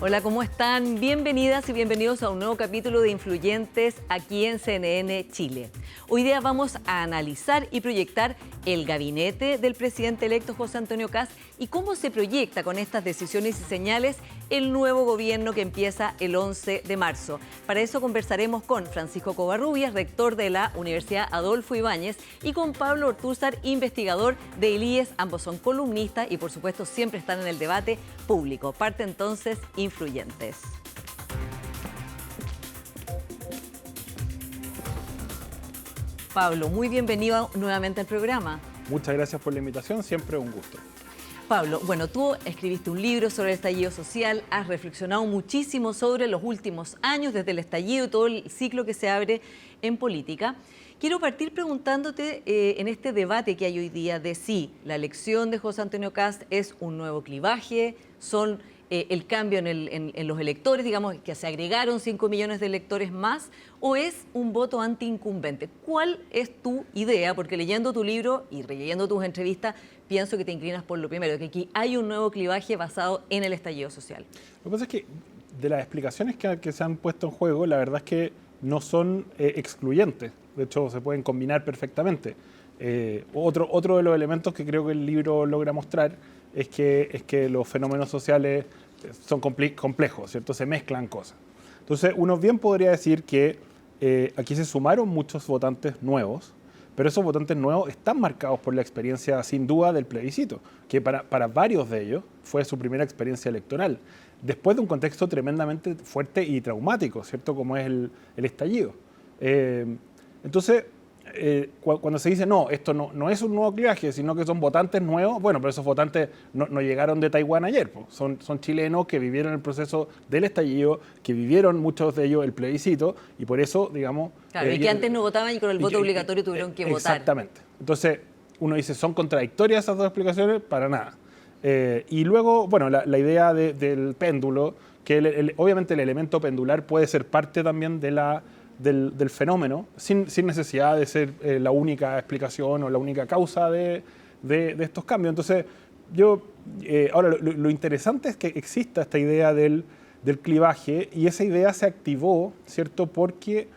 Hola, ¿cómo están? Bienvenidas y bienvenidos a un nuevo capítulo de Influyentes aquí en CNN Chile. Hoy día vamos a analizar y proyectar el gabinete del presidente electo José Antonio Kast y cómo se proyecta con estas decisiones y señales el nuevo gobierno que empieza el 11 de marzo. Para eso conversaremos con Francisco Covarrubias, rector de la Universidad Adolfo Ibáñez, y con Pablo Ortúzar, investigador de IES. Ambos son columnistas y, por supuesto, siempre están en el debate público. Parte entonces Influyentes. Pablo, muy bienvenido nuevamente al programa. Muchas gracias por la invitación, siempre un gusto. Pablo, bueno, tú escribiste un libro sobre el estallido social, has reflexionado muchísimo sobre los últimos años, desde el estallido y todo el ciclo que se abre en política. Quiero partir preguntándote en este debate que hay hoy día de si la elección de José Antonio Kast es un nuevo clivaje, son el cambio en los electores, digamos que se agregaron 5 millones de electores más, o es un voto anti-incumbente. ¿Cuál es tu idea? Porque leyendo tu libro y releyendo tus entrevistas, pienso que te inclinas por lo primero, que aquí hay un nuevo clivaje basado en el estallido social. Lo que pasa es que de las explicaciones que se han puesto en juego, la verdad es que no son excluyentes. De hecho, se pueden combinar perfectamente. Otro de los elementos que creo que el libro logra mostrar es que los fenómenos sociales son complejos, ¿cierto? Se mezclan cosas. Entonces, uno bien podría decir que aquí se sumaron muchos votantes nuevos, pero esos votantes nuevos están marcados por la experiencia, sin duda, del plebiscito, que para varios de ellos fue su primera experiencia electoral, después de un contexto tremendamente fuerte y traumático, ¿cierto? Como es el estallido. Entonces, cuando se dice, no, esto no es un nuevo clivaje, sino que son votantes nuevos, bueno, pero esos votantes no llegaron de Taiwán ayer, pues. Son chilenos que vivieron el proceso del estallido, que vivieron muchos de ellos el plebiscito, y por eso, digamos... Claro, y que antes no votaban y con el voto obligatorio tuvieron que votar. Exactamente. Entonces, uno dice, ¿son contradictorias esas dos explicaciones? Para nada. Y luego, bueno, la idea del péndulo, que obviamente el elemento pendular puede ser parte también del fenómeno, sin necesidad de ser la única explicación o la única causa de estos cambios. Entonces, ahora lo interesante es que exista esta idea del clivaje, y esa idea se activó, ¿cierto? Porque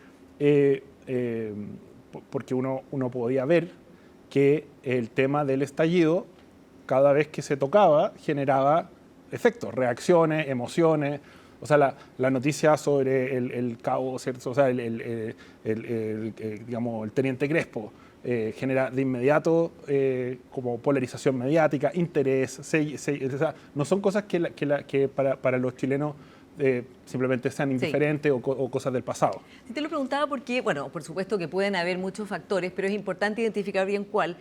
uno podía ver que el tema del estallido, cada vez que se tocaba, generaba efectos, reacciones, emociones. O sea, la noticia sobre el cabo, ¿cierto? O sea, digamos, el teniente Crespo genera de inmediato como polarización mediática, interés. O sea, no son cosas que para los chilenos simplemente sean indiferentes, sí, o cosas del pasado. Sí, te lo preguntaba porque, bueno, por supuesto que pueden haber muchos factores, pero es importante identificar bien cuál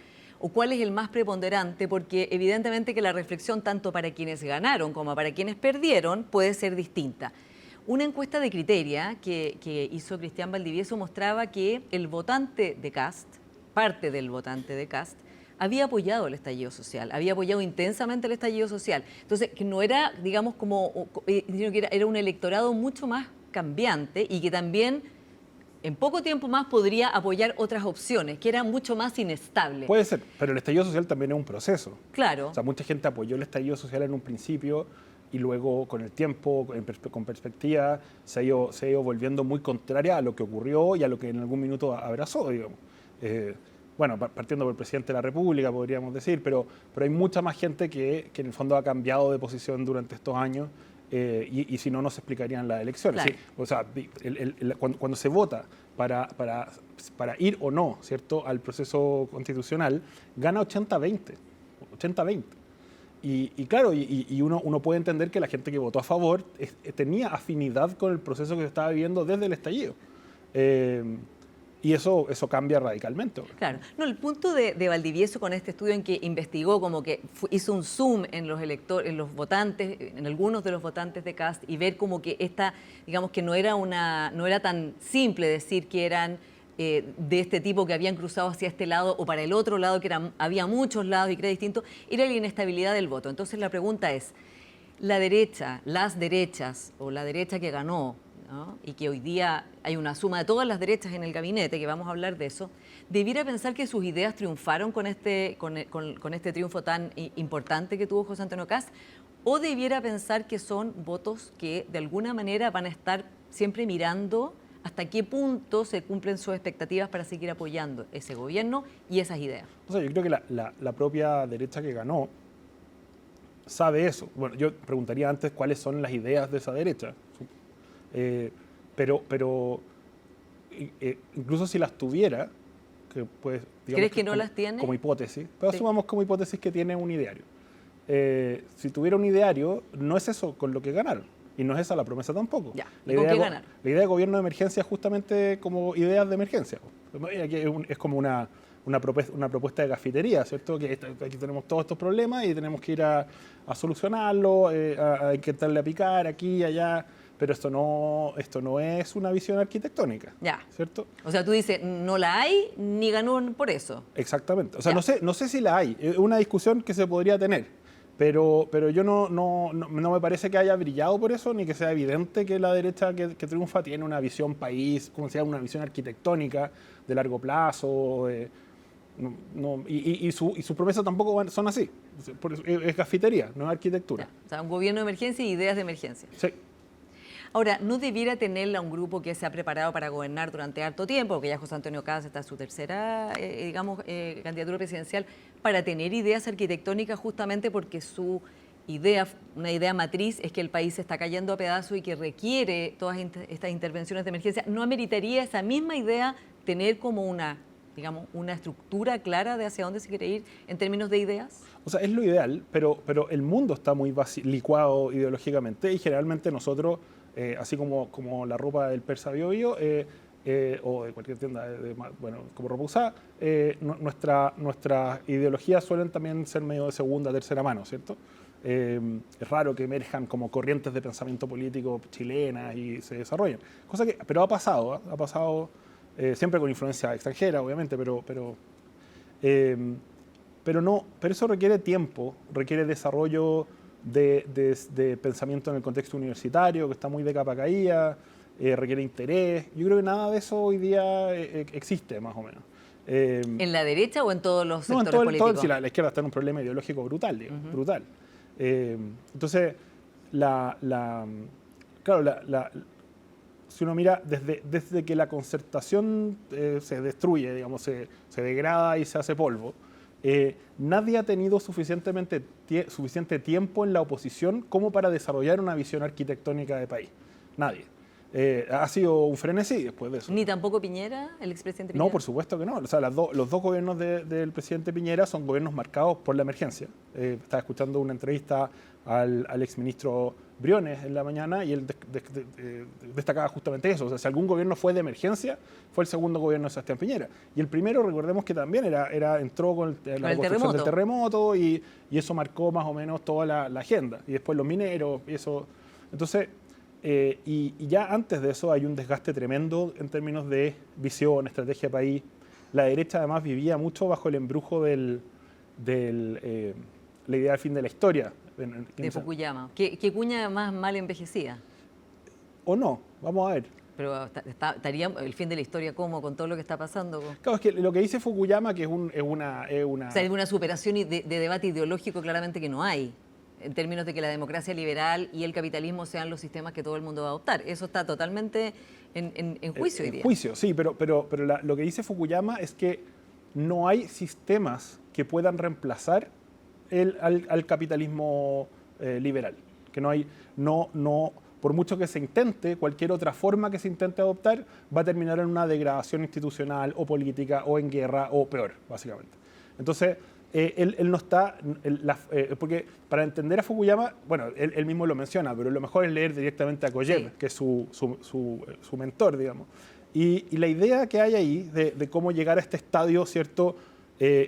es el más preponderante, porque evidentemente que la reflexión tanto para quienes ganaron como para quienes perdieron puede ser distinta. Una encuesta de Criteria que hizo Cristian Valdivieso mostraba que el votante de Kast, parte del votante de Kast, había apoyado el estallido social, había apoyado intensamente el estallido social. Entonces, que no era, digamos, sino que era un electorado mucho más cambiante y que también en poco tiempo más podría apoyar otras opciones, que eran mucho más inestables. Puede ser, pero el estallido social también es un proceso. Claro. O sea, mucha gente apoyó el estallido social en un principio y luego con el tiempo, con perspectiva, se ha ido volviendo muy contraria a lo que ocurrió y a lo que en algún minuto abrazó, digamos. Bueno, partiendo por el presidente de la República, podríamos decir, pero hay mucha más gente que en el fondo ha cambiado de posición durante estos años. Y si no, no se explicarían las elecciones. Claro. ¿Sí? O sea, cuando se vota para ir o no, ¿cierto?, al proceso constitucional, gana 80-20. 80-20. Y claro, uno puede entender que la gente que votó a favor tenía afinidad con el proceso que se estaba viviendo desde el estallido. Y eso cambia radicalmente. Claro. No, el punto de Valdivieso con este estudio en que investigó, como que hizo un zoom en los electores, en los votantes, en algunos de los votantes de Kast, y ver como que digamos que no era tan simple decir que eran de este tipo que habían cruzado hacia este lado o para el otro lado, que había muchos lados y que era distinto, era la inestabilidad del voto. Entonces la pregunta es, la derecha, las derechas o la derecha que ganó, ¿no?, y que hoy día hay una suma de todas las derechas en el gabinete, que vamos a hablar de eso, debiera pensar que sus ideas triunfaron con este triunfo tan importante que tuvo José Antonio Kast, o debiera pensar que son votos que de alguna manera van a estar siempre mirando hasta qué punto se cumplen sus expectativas para seguir apoyando ese gobierno y esas ideas. O sea, yo creo que la propia derecha que ganó sabe eso. Bueno, yo preguntaría antes cuáles son las ideas de esa derecha. Pero incluso si las tuviera, que pues, digamos ¿Crees que no las tiene? Como hipótesis, pero Sí. asumamos como hipótesis que tiene un ideario. Si tuviera un ideario, no es eso con lo que ganaron. Y no es esa la promesa tampoco. Ya, La ¿y con idea qué de ganaron? La idea de gobierno de emergencia es justamente como ideas de emergencia. Aquí es como una propuesta de gafitería, ¿cierto? Que aquí tenemos todos estos problemas y tenemos que ir a solucionarlo, a intentarle picar aquí y allá, pero esto no es una visión arquitectónica, Ya. ¿cierto? O sea, tú dices, no la hay ni ganó por eso. Exactamente. O sea, Ya. no sé si la hay. Es una discusión que se podría tener. Pero yo no me parece que haya brillado por eso, ni que sea evidente que la derecha que triunfa tiene una visión país, como se llama, una visión arquitectónica de largo plazo. Y sus promesas tampoco son así. Es gafitería, no es arquitectura. Ya. O sea, un gobierno de emergencia y ideas de emergencia. Sí. Ahora, ¿no debiera tenerla un grupo que se ha preparado para gobernar durante harto tiempo? Porque ya José Antonio Caz está en su tercera, candidatura presidencial, para tener ideas arquitectónicas justamente porque su idea, una idea matriz, es que el país se está cayendo a pedazos y que requiere todas estas intervenciones de emergencia. ¿No ameritaría esa misma idea tener como una estructura clara de hacia dónde se quiere ir en términos de ideas? O sea, es lo ideal, pero el mundo está muy licuado ideológicamente y generalmente nosotros, así como la ropa del persa Bio Bio, o de cualquier tienda, como ropa usada, nuestras ideologías suelen también ser medio de segunda, tercera mano, ¿cierto? Es raro que emerjan como corrientes de pensamiento político chilenas y se desarrollen. Pero ha pasado siempre con influencia extranjera, obviamente, pero eso requiere tiempo, requiere desarrollo de pensamiento en el contexto universitario, que está muy de capa caída, requiere interés. Yo creo que nada de eso hoy día existe, más o menos. ¿En la derecha o en todos los No, sectores políticos? sí, la izquierda está en un problema ideológico brutal, digamos, brutal. Entonces, si uno mira desde que la concertación se destruye, digamos, se degrada y se hace polvo, nadie ha tenido suficiente tiempo en la oposición como para desarrollar una visión arquitectónica de país. Nadie. Ha sido un frenesí después de eso. ¿Ni tampoco Piñera, el expresidente Piñera? No, por supuesto que no. O sea, los dos gobiernos del presidente Piñera son gobiernos marcados por la emergencia. Estaba escuchando una entrevista al exministro Briones en la mañana y él destacaba justamente eso. O sea, si algún gobierno fue de emergencia, fue el segundo gobierno de Sebastián Piñera. Y el primero, recordemos que también entró con la construcción del terremoto y eso marcó más o menos toda la agenda. Y después los mineros y eso. Entonces, y ya antes de eso hay un desgaste tremendo en términos de visión, estrategia país. La derecha además vivía mucho bajo el embrujo la idea del fin de la historia. De Fukuyama. ¿Qué cuña más mal envejecida? ¿O no? Vamos a ver. Pero estaría el fin de la historia ¿cómo? Con todo lo que está pasando. Claro, es que lo que dice Fukuyama que es una... O sea, hay una superación de debate ideológico claramente que no hay, en términos de que la democracia liberal y el capitalismo sean los sistemas que todo el mundo va a adoptar. Eso está totalmente en juicio hoy día. En juicio, sí, pero lo que dice Fukuyama es que no hay sistemas que puedan reemplazar al capitalismo liberal. Que no hay, por mucho que se intente, cualquier otra forma que se intente adoptar va a terminar en una degradación institucional o política o en guerra o peor, básicamente. Entonces, él no está, porque para entender a Fukuyama, bueno, él mismo lo menciona, pero lo mejor es leer directamente a Kojev, sí, que es su mentor, digamos. Y la idea que hay ahí de cómo llegar a este estadio, ¿cierto?,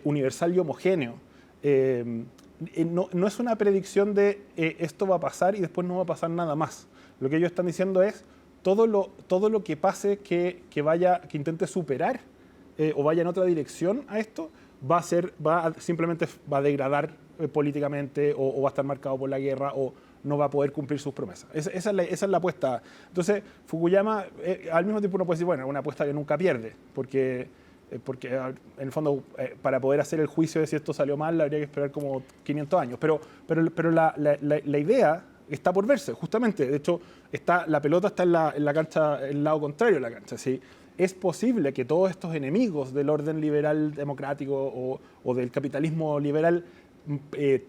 universal y homogéneo, no es una predicción de esto va a pasar y después no va a pasar nada más. Lo que ellos están diciendo es todo lo que pase que intente superar o vaya en otra dirección a esto, simplemente va a degradar políticamente o va a estar marcado por la guerra o no va a poder cumplir sus promesas. Esa es la apuesta. Entonces, Fukuyama, al mismo tiempo uno puede decir, bueno, es una apuesta que nunca pierde, porque porque en el fondo para poder hacer el juicio de si esto salió mal habría que esperar como 500 años. Pero la idea está por verse, justamente. De hecho, la pelota está en la cancha, en el lado contrario de la cancha. ¿Sí? Es posible que todos estos enemigos del orden liberal democrático o del capitalismo liberal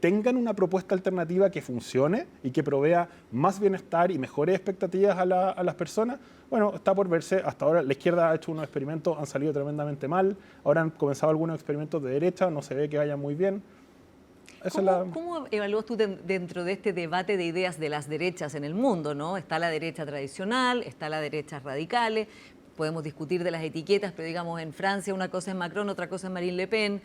tengan una propuesta alternativa que funcione y que provea más bienestar y mejores expectativas a las personas. Bueno, está por verse. Hasta ahora la izquierda ha hecho unos experimentos, han salido tremendamente mal. Ahora han comenzado algunos experimentos de derecha, no se ve que vayan muy bien. ¿Cómo evalúas tú dentro de este debate de ideas de las derechas en el mundo, ¿no? Está la derecha tradicional, está la derecha radicales, podemos discutir de las etiquetas, pero digamos en Francia una cosa es Macron, otra cosa es Marine Le Pen,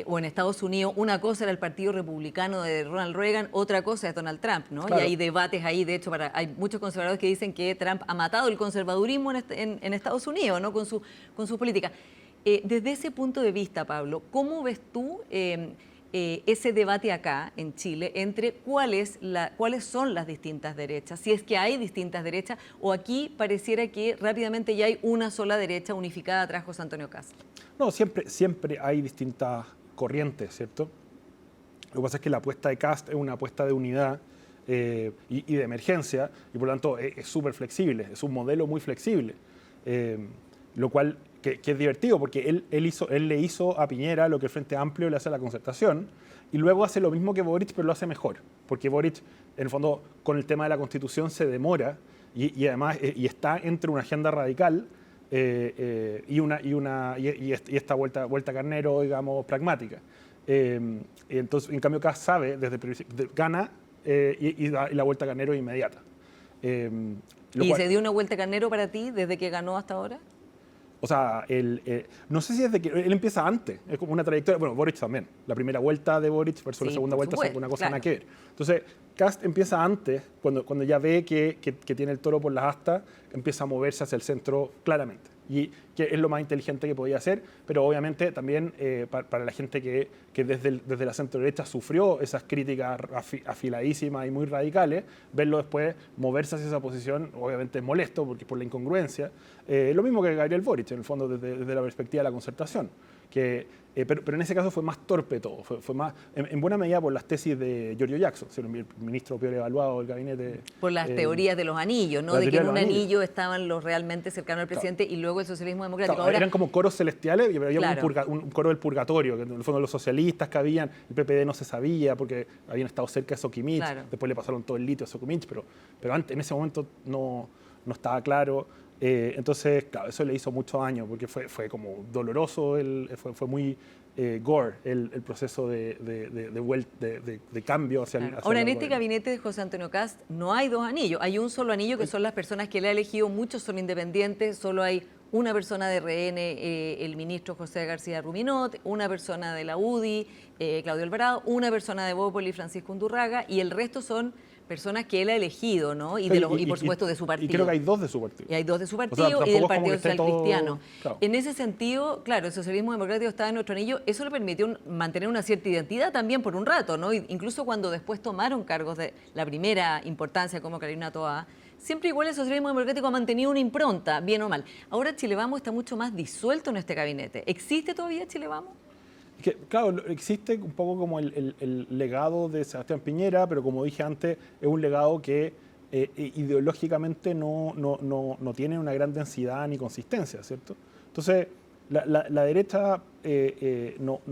o en Estados Unidos una cosa era el Partido Republicano de Ronald Reagan, otra cosa es Donald Trump, ¿no? Claro. Y hay debates ahí, de hecho hay muchos conservadores que dicen que Trump ha matado el conservadurismo en Estados Unidos, ¿no? Con su política. Desde ese punto de vista, Pablo, ¿cómo ves tú ese debate acá en Chile entre cuáles son las distintas derechas? Si es que hay distintas derechas, o aquí pareciera que rápidamente ya hay una sola derecha unificada tras José Antonio Kast. No, siempre hay distintas corrientes, ¿cierto? Lo que pasa es que la apuesta de Kast es una apuesta de unidad y de emergencia, y por lo tanto es súper flexible, es un modelo muy flexible, lo cual que es divertido, porque él le hizo a Piñera lo que el Frente Amplio le hace a la Concertación, y luego hace lo mismo que Boric, pero lo hace mejor, porque Boric, en el fondo, con el tema de la Constitución se demora, y además está entre una agenda radical y esta vuelta carnero, digamos, pragmática. Entonces, en cambio, Kast sabe, gana y la vuelta carnero es inmediata. ¿Se dio una vuelta carnero para ti desde que ganó hasta ahora? O sea, no sé si desde que él empieza antes, es como una trayectoria. Bueno, Boric también. La primera vuelta de Boric versus la segunda vuelta es una cosa nada que ver. Entonces, Kast empieza antes, cuando ya ve que tiene el toro por las astas, empieza a moverse hacia el centro claramente. Y que es lo más inteligente que podía hacer, pero obviamente también para la gente que desde la centro derecha sufrió esas críticas afiladísimas y muy radicales, verlo después moverse hacia esa posición obviamente es molesto porque por la incongruencia. Lo mismo que Gabriel Boric, en el fondo, desde la perspectiva de la Concertación. Pero en ese caso fue más torpe todo, fue más, en buena medida por las tesis de Giorgio Jackson, el ministro peor evaluado del gabinete. Por las teorías de los anillos, ¿no? De que en un anillo estaban los realmente cercanos al presidente, claro, y luego el socialismo democrático. Claro, ahora, eran como coros celestiales, pero había claro, un coro del purgatorio, que en el fondo los socialistas que habían, el PPD no se sabía porque habían estado cerca de Sokimich, claro, después le pasaron todo el litio a Sokimich, pero antes, en ese momento no estaba claro. Entonces, claro, eso le hizo mucho daño porque fue como doloroso, fue muy gore el proceso de cambio hacia Ahora, en el este gabinete de José Antonio Kast no hay dos anillos, hay un solo anillo que son las personas que él ha elegido, muchos son independientes, solo hay una persona de RN, el ministro José García Ruminot, una persona de la UDI, Claudio Alvarado, una persona de Bópoli, Francisco Undurraga, y el resto son personas que él ha elegido, ¿no? Y por supuesto de su partido. Y creo que hay dos de su partido. Y hay dos de su partido, o sea, y del Partido Social Cristiano. Claro. En ese sentido, claro, el socialismo democrático estaba en nuestro anillo, eso le permitió mantener una cierta identidad también por un rato, ¿no? Incluso cuando después tomaron cargos de la primera importancia como Carolina Toá, siempre igual el socialismo democrático ha mantenido una impronta, bien o mal. Ahora Chile Vamos está mucho más disuelto en este gabinete. ¿Existe todavía Chile Vamos? Claro, existe un poco como el legado de Sebastián Piñera, pero como dije antes, es un legado que ideológicamente no tiene una gran densidad ni consistencia, ¿cierto? Entonces, la derecha no...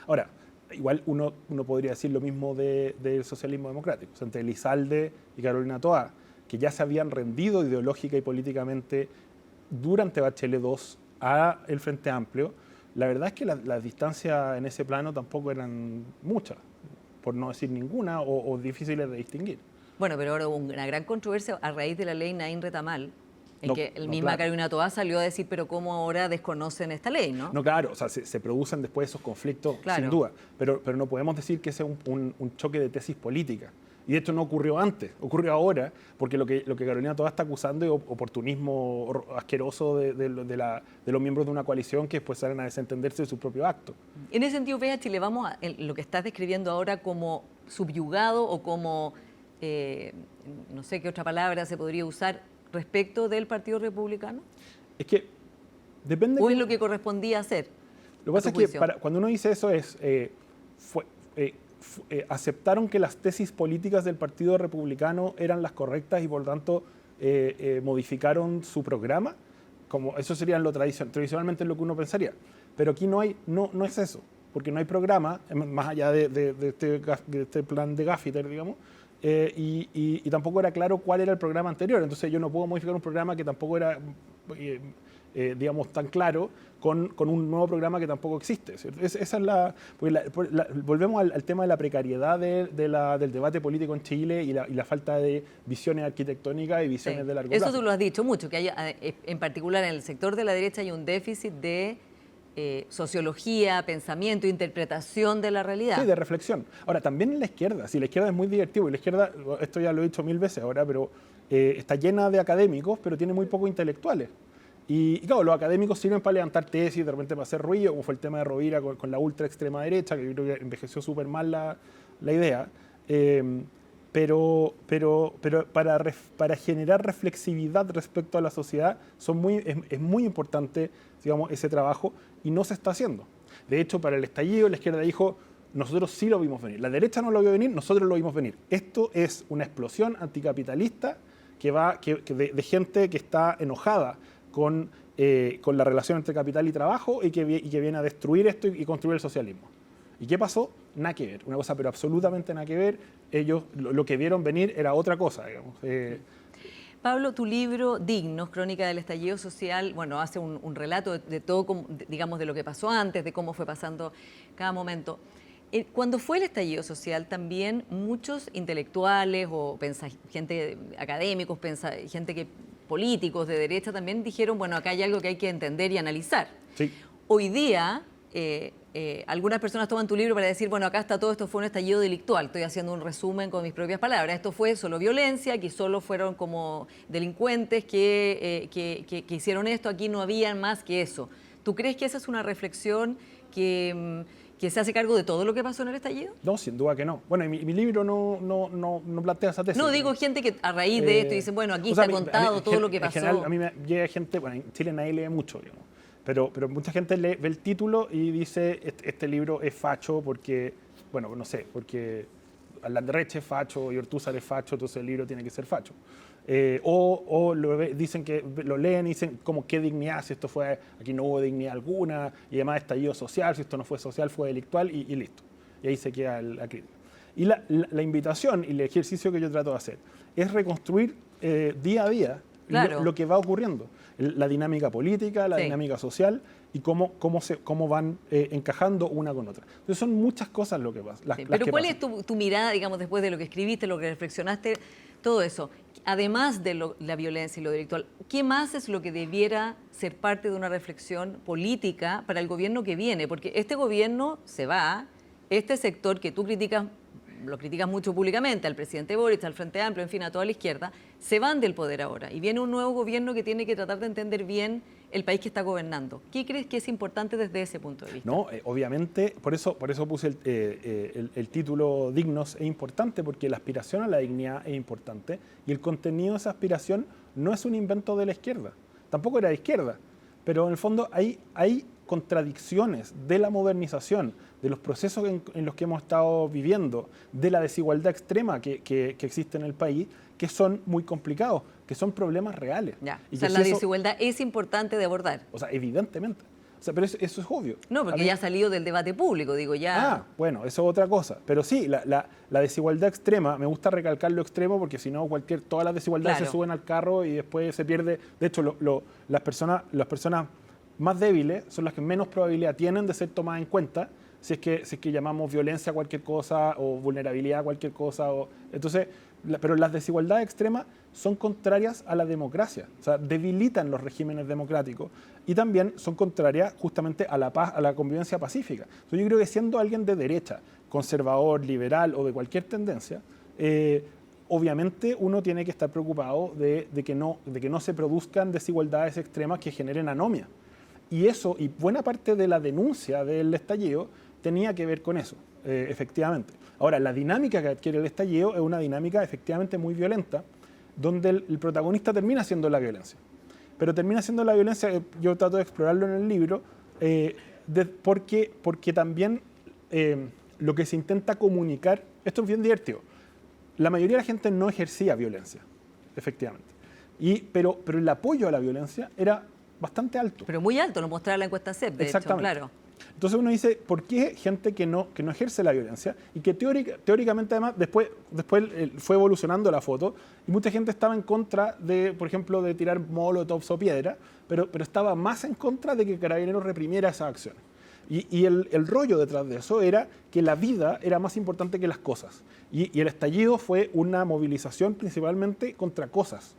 Ahora, igual uno podría decir lo mismo del socialismo democrático, o sea, entre Elizalde y Carolina Toá, que ya se habían rendido ideológica y políticamente durante Bachelet II a el Frente Amplio. La verdad es que las distancias en ese plano tampoco eran muchas, por no decir ninguna, o difíciles de distinguir. Bueno, pero ahora hubo una gran controversia a raíz de la ley Naín Retamal, en que el misma Carolina Toá salió a decir, pero ¿cómo ahora desconocen esta ley, no? No, claro, o sea, se producen después esos conflictos, claro, sin duda, pero no podemos decir que sea un choque de tesis política. Y de hecho no ocurrió antes, ocurrió ahora, porque lo que Carolina Toá está acusando es oportunismo asqueroso de los miembros de una coalición que después salen a desentenderse de su propio acto. En ese sentido, ve a Chile Vamos, lo que estás describiendo ahora como subyugado o como, no sé qué otra palabra se podría usar, respecto del Partido Republicano? Es que depende... ¿O es lo que correspondía hacer? Lo que pasa es que cuando uno dice eso es... aceptaron que las tesis políticas del Partido Republicano eran las correctas y por lo tanto modificaron su programa. Como eso sería tradicionalmente lo que uno pensaría. Pero aquí no es eso, porque no hay programa, más allá de este plan de Gaffiter, digamos, y tampoco era claro cuál era el programa anterior. Entonces yo no puedo modificar un programa que tampoco era, digamos, tan claro con un nuevo programa que tampoco existe, ¿cierto? Esa es volvemos al tema de la precariedad del debate político en Chile y la falta de visiones arquitectónicas y visiones de largo plazo. Eso tú lo has dicho mucho, que hay, en particular en el sector de la derecha hay un déficit de sociología, pensamiento, interpretación de la realidad. Sí, de reflexión. Ahora, también en la izquierda, sí, la izquierda es muy divertido, y la izquierda, esto ya lo he dicho 1000 veces ahora, pero está llena de académicos, pero tiene muy pocos intelectuales. Y claro, los académicos sirven para levantar tesis, de repente para hacer ruido, como fue el tema de Rovira con la ultra extrema derecha, que yo creo que envejeció súper mal la idea. Pero para generar reflexividad respecto a la sociedad es muy importante, digamos, ese trabajo, y no se está haciendo. De hecho, para el estallido, la izquierda dijo, nosotros sí lo vimos venir. La derecha no lo vio venir, nosotros lo vimos venir. Esto es una explosión anticapitalista de gente que está enojada con la relación entre capital y trabajo y que viene a destruir esto y construir el socialismo. ¿Y qué pasó? Nada que ver, una cosa pero absolutamente nada que ver. Ellos lo que vieron venir era otra cosa, digamos. Pablo, tu libro Dignos, Crónica del Estallido Social, bueno, hace un relato de todo, digamos, de lo que pasó antes, de cómo fue pasando cada momento. Cuando fue el estallido social, también muchos intelectuales o gente académicos, políticos de derecha también dijeron, bueno, acá hay algo que hay que entender y analizar. Sí. Hoy día, algunas personas toman tu libro para decir, bueno, acá está todo esto, fue un estallido delictual. Estoy haciendo un resumen con mis propias palabras. Esto fue solo violencia, aquí solo fueron como delincuentes que hicieron esto, aquí no había más que eso. ¿Tú crees que esa es una reflexión que se hace cargo de todo lo que pasó en el estallido? No, sin duda que no. Bueno, mi libro no plantea esa tesis. No, digo gente que a raíz de esto dicen, bueno, aquí está contado todo lo que pasó. En general, a mí me llega gente, bueno, en Chile nadie lee mucho, digamos, pero mucha gente ve el título y dice, este libro es facho porque, bueno, no sé, porque Landreche es facho y Ortúzar es facho, entonces el libro tiene que ser facho. Dicen que lo leen y dicen como qué dignidad, si esto fue, aquí no hubo dignidad alguna, y además estallido social, si esto no fue social, fue delictual, y listo. Y ahí se queda la crítica. Y la invitación y el ejercicio que yo trato de hacer es reconstruir día a día lo que va ocurriendo, la dinámica política, la dinámica social, y cómo van encajando una con otra. Entonces son muchas cosas lo que pasa. Pero ¿cuál es tu mirada, digamos, después de lo que escribiste, lo que reflexionaste, todo eso? Además de la violencia y lo delictual, ¿qué más es lo que debiera ser parte de una reflexión política para el gobierno que viene? Porque este gobierno se va, este sector que tú lo criticas mucho públicamente, al presidente Boric, al Frente Amplio, en fin, a toda la izquierda, se van del poder ahora y viene un nuevo gobierno que tiene que tratar de entender bien el país que está gobernando. ¿Qué crees que es importante desde ese punto de vista? No, obviamente, por eso puse el título Dignos, es importante porque la aspiración a la dignidad es importante y el contenido de esa aspiración no es un invento de la izquierda, tampoco era de izquierda, pero en el fondo hay contradicciones de la modernización, de los procesos en los que hemos estado viviendo, de la desigualdad extrema que existe en el país, que son muy complicados, que son problemas reales. Ya. O sea, la desigualdad es importante de abordar. O sea, evidentemente. O sea, pero eso es obvio. No, porque ya ha salido del debate público, digo, ya... Ah, bueno, eso es otra cosa. Pero sí, la desigualdad extrema, me gusta recalcar lo extremo porque si no, todas las desigualdades se suben al carro y después se pierde. De hecho, las personas más débiles son las que menos probabilidad tienen de ser tomadas en cuenta si es que llamamos violencia a cualquier cosa o vulnerabilidad a cualquier cosa. Entonces, pero las desigualdades extremas son contrarias a la democracia, o sea, debilitan los regímenes democráticos y también son contrarias justamente a la paz, a la convivencia pacífica. Entonces, yo creo que siendo alguien de derecha, conservador, liberal o de cualquier tendencia, obviamente uno tiene que estar preocupado de que no se produzcan desigualdades extremas que generen anomia. Y eso, y buena parte de la denuncia del estallido tenía que ver con eso, efectivamente. Ahora, la dinámica que adquiere el estallido es una dinámica efectivamente muy violenta, donde el protagonista termina siendo la violencia. Pero termina siendo la violencia, yo trato de explorarlo en el libro, porque también lo que se intenta comunicar, esto es bien divertido, la mayoría de la gente no ejercía violencia, efectivamente, pero el apoyo a la violencia era bastante alto. Pero muy alto, lo mostraba la encuesta CEP, de hecho, claro. Entonces uno dice, ¿por qué gente que no ejerce la violencia y que teóricamente además después fue evolucionando la foto y mucha gente estaba en contra de, por ejemplo, de tirar molotovs o piedra, pero estaba más en contra de que Carabineros reprimiera esas acciones. Y el rollo detrás de eso era que la vida era más importante que las cosas. Y el estallido fue una movilización principalmente contra cosas.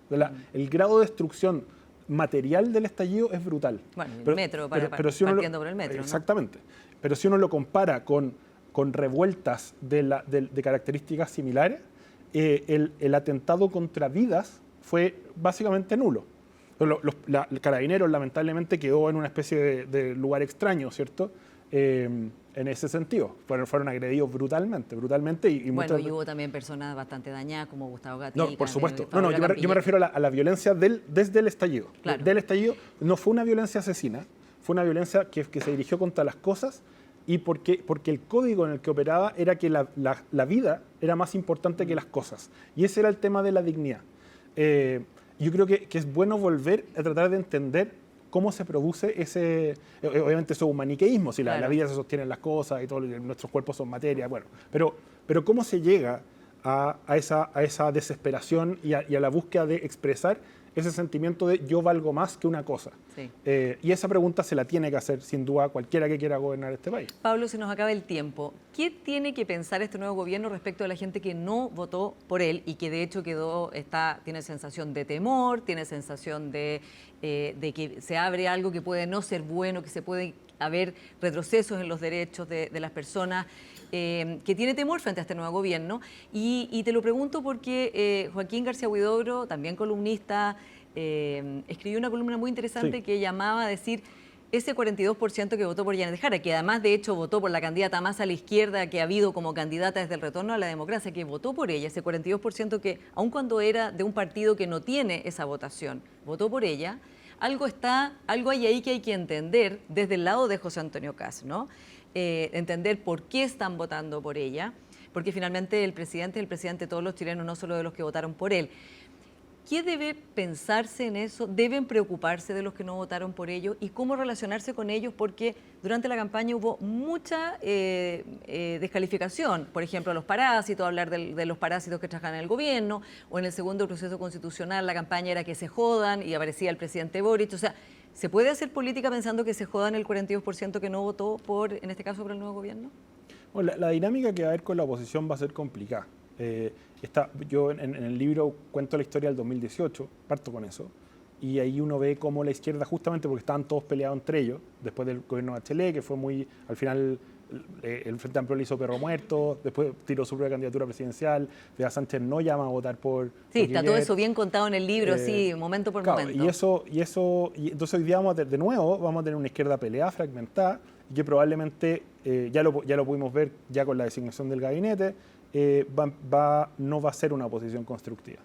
El grado de destrucción material del estallido es brutal. Bueno, el metro, partiendo por el metro. Exactamente. ¿No? Pero si uno lo compara con revueltas de características similares, el atentado contra vidas fue básicamente nulo. El Carabineros lamentablemente quedó en una especie de lugar extraño, ¿cierto? En ese sentido. Fueron agredidos brutalmente. Y bueno, y hubo también personas bastante dañadas, como Gustavo Gatica. No, por supuesto. Yo me refiero a la violencia desde el estallido. Claro. Del estallido no fue una violencia asesina, fue una violencia que se dirigió contra las cosas y porque el código en el que operaba era que la vida era más importante que las cosas. Y ese era el tema de la dignidad. Yo creo que es bueno volver a tratar de entender cómo se produce ese... Obviamente eso es un maniqueísmo, si claro. La vida se sostiene en las cosas y nuestros cuerpos son materia, bueno. Pero cómo se llega a esa desesperación y a la búsqueda de expresar ese sentimiento de yo valgo más que una cosa. Sí. Y esa pregunta se la tiene que hacer, sin duda, cualquiera que quiera gobernar este país. Pablo, se nos acaba el tiempo. ¿Qué tiene que pensar este nuevo gobierno respecto a la gente que no votó por él y que de hecho tiene sensación de temor, tiene sensación de que se abre algo que puede no ser bueno, que se puede haber retrocesos en los derechos de las personas, que tiene temor frente a este nuevo gobierno? Y te lo pregunto porque Joaquín García Huidobro, también columnista, escribió una columna muy interesante que llamaba a decir ese 42% que votó por Yanez Jara, que además de hecho votó por la candidata más a la izquierda que ha habido como candidata desde el retorno a la democracia, que votó por ella, ese 42% que aun cuando era de un partido que no tiene esa votación, votó por ella. Algo hay ahí que hay que entender desde el lado de José Antonio Kast, ¿no? Entender por qué están votando por ella, porque finalmente el presidente es el presidente de todos los chilenos, no solo de los que votaron por él. ¿Qué debe pensarse en eso? ¿Deben preocuparse de los que no votaron por ellos? ¿Y cómo relacionarse con ellos? Porque durante la campaña hubo mucha descalificación. Por ejemplo, a los parásitos, hablar de los parásitos que trabajan en el gobierno, o en el segundo proceso constitucional la campaña era que se jodan y aparecía el presidente Boric. O sea, ¿se puede hacer política pensando que se jodan el 42% que no votó en este caso, por el nuevo gobierno? Bueno, la dinámica que va a haber con la oposición va a ser complicada. Yo en el libro cuento la historia del 2018, parto con eso, y ahí uno ve cómo la izquierda, justamente porque estaban todos peleados entre ellos, después del gobierno de Bachelet, que fue muy, al final el Frente Amplio le hizo perro muerto, después tiró su propia candidatura presidencial, Bea Sánchez no llama a votar por... Sí, está todo eso bien contado en el libro, así, momento por momento. Y entonces hoy día de nuevo vamos a tener una izquierda peleada, fragmentada, y que probablemente, ya lo pudimos ver ya con la designación del gabinete, no va a ser una oposición constructiva.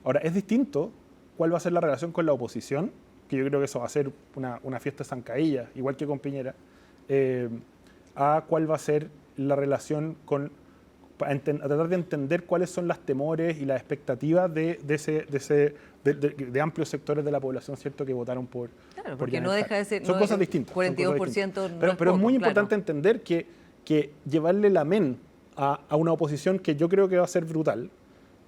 Ahora, es distinto cuál va a ser la relación con la oposición, que yo creo que eso va a ser una fiesta de zancadilla, igual que con Piñera, a cuál va a ser la relación a tratar de entender cuáles son los temores y las expectativas de amplios sectores de la población, ¿cierto?, que votaron por... Claro, porque no deja de ser... Son cosas distintas. 42% pero es muy importante entender que llevarle la men a una oposición que yo creo que va a ser brutal,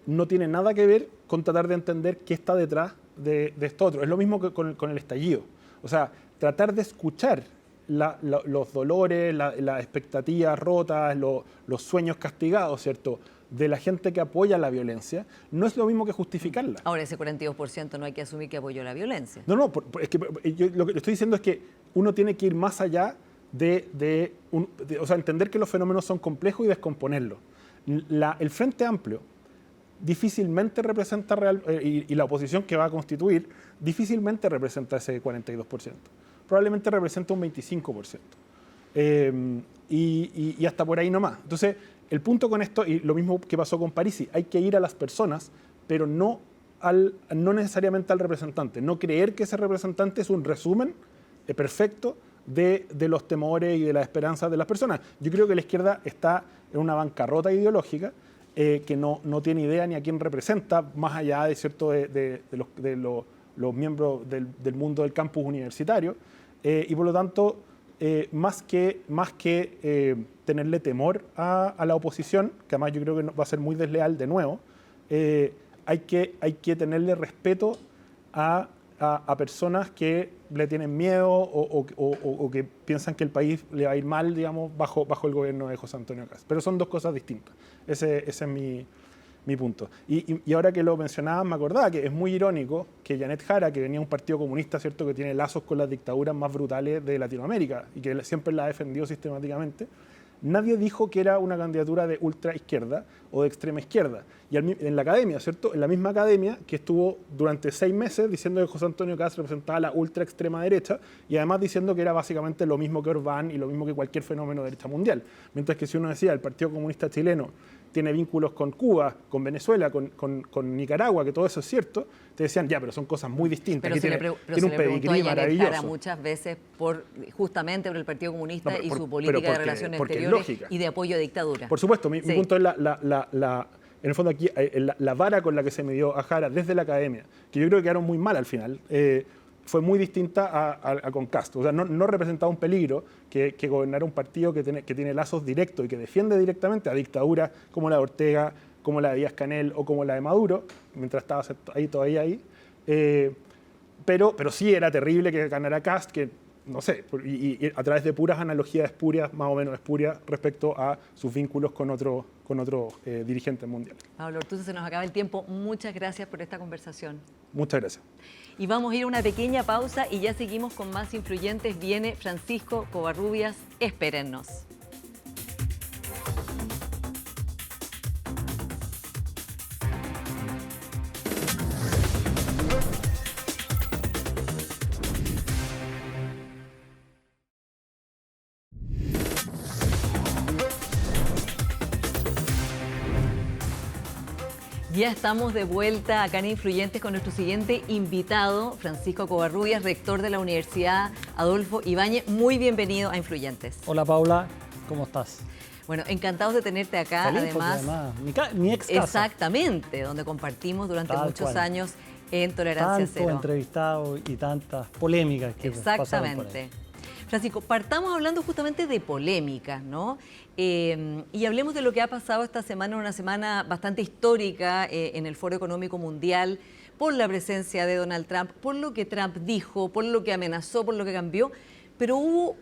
no tiene nada que ver con tratar de entender qué está detrás de esto otro. Es lo mismo que con el estallido. O sea, tratar de escuchar los dolores, las expectativas rotas, los sueños castigados, ¿cierto?, de la gente que apoya la violencia, no es lo mismo que justificarla. Ahora, ese 42% no hay que asumir que apoyó la violencia. No, es que lo que estoy diciendo es que uno tiene que ir más allá o sea, entender que los fenómenos son complejos y descomponerlos. El Frente Amplio difícilmente representa y la oposición que va a constituir difícilmente representa ese 42%. Probablemente representa un 25%. Y hasta por ahí nomás. Entonces, el punto con esto, y lo mismo que pasó con Parisi, hay que ir a las personas, pero no no necesariamente al representante, no creer que ese representante es un resumen perfecto de los temores y de las esperanzas de las personas. Yo creo que la izquierda está en una bancarrota ideológica que no tiene idea ni a quién representa, más allá de, ¿cierto? de los miembros del mundo del campus universitario, y por lo tanto, más que tenerle temor a la oposición, que además yo creo que va a ser muy desleal de nuevo, hay que tenerle respeto a personas que le tienen miedo o que piensan que el país le va a ir mal, digamos, bajo el gobierno de José Antonio Kast. Pero son dos cosas distintas. Ese es mi punto. Y ahora que lo mencionaba, me acordaba que es muy irónico que Janet Jara, que venía de un partido comunista, ¿cierto?, que tiene lazos con las dictaduras más brutales de Latinoamérica y que siempre la ha defendido sistemáticamente, nadie dijo que era una candidatura de ultra izquierda o de extrema izquierda. Y en la academia, ¿cierto?, en la misma academia que estuvo durante 6 meses diciendo que José Antonio Kast representaba la ultra extrema derecha y además diciendo que era básicamente lo mismo que Orbán y lo mismo que cualquier fenómeno de derecha mundial. Mientras que si uno decía el Partido Comunista Chileno tiene vínculos con Cuba, con Venezuela, con Nicaragua, que todo eso es cierto, te decían, ya, pero son cosas muy distintas. Pero Aquí tiene un pedigrí maravilloso. Muchas veces justamente por el Partido Comunista y su pero política de relaciones exteriores y de apoyo a dictadura. Por supuesto, mi punto es en el fondo aquí, la vara con la que se midió a Jara desde la academia, que yo creo que quedaron muy mal al final, fue muy distinta a con Kast. O sea, no representaba un peligro que gobernara un partido que tiene lazos directos y que defiende directamente a dictaduras como la de Ortega, como la de Díaz-Canel o como la de Maduro, mientras estaba todavía ahí. Pero sí era terrible que ganara Kast, que no sé, y a través de puras analogías espurias, más o menos espurias, respecto a sus vínculos con otros dirigentes mundiales. Pablo Ortúzar, se nos acaba el tiempo. Muchas gracias por esta conversación. Muchas gracias. Y vamos a ir a una pequeña pausa y ya seguimos con más influyentes. Viene Francisco Covarrubias. Espérennos. Ya estamos de vuelta acá en Influyentes con nuestro siguiente invitado, Francisco Covarrubias, rector de la Universidad Adolfo Ibáñez. Muy bienvenido a Influyentes. Hola Paula, ¿cómo estás? Bueno, encantados de tenerte acá. Feliz, además mi ex casa. Exactamente, donde compartimos durante muchos años en Tolerancia Tanto Cero. Entrevistados y tantas polémicas que pasaron por ahí. Francisco, partamos hablando justamente de polémicas, ¿no? Y hablemos de lo que ha pasado esta semana, una semana bastante histórica en el Foro Económico Mundial, por la presencia de Donald Trump, por lo que Trump dijo, por lo que amenazó, por lo que cambió, pero hubo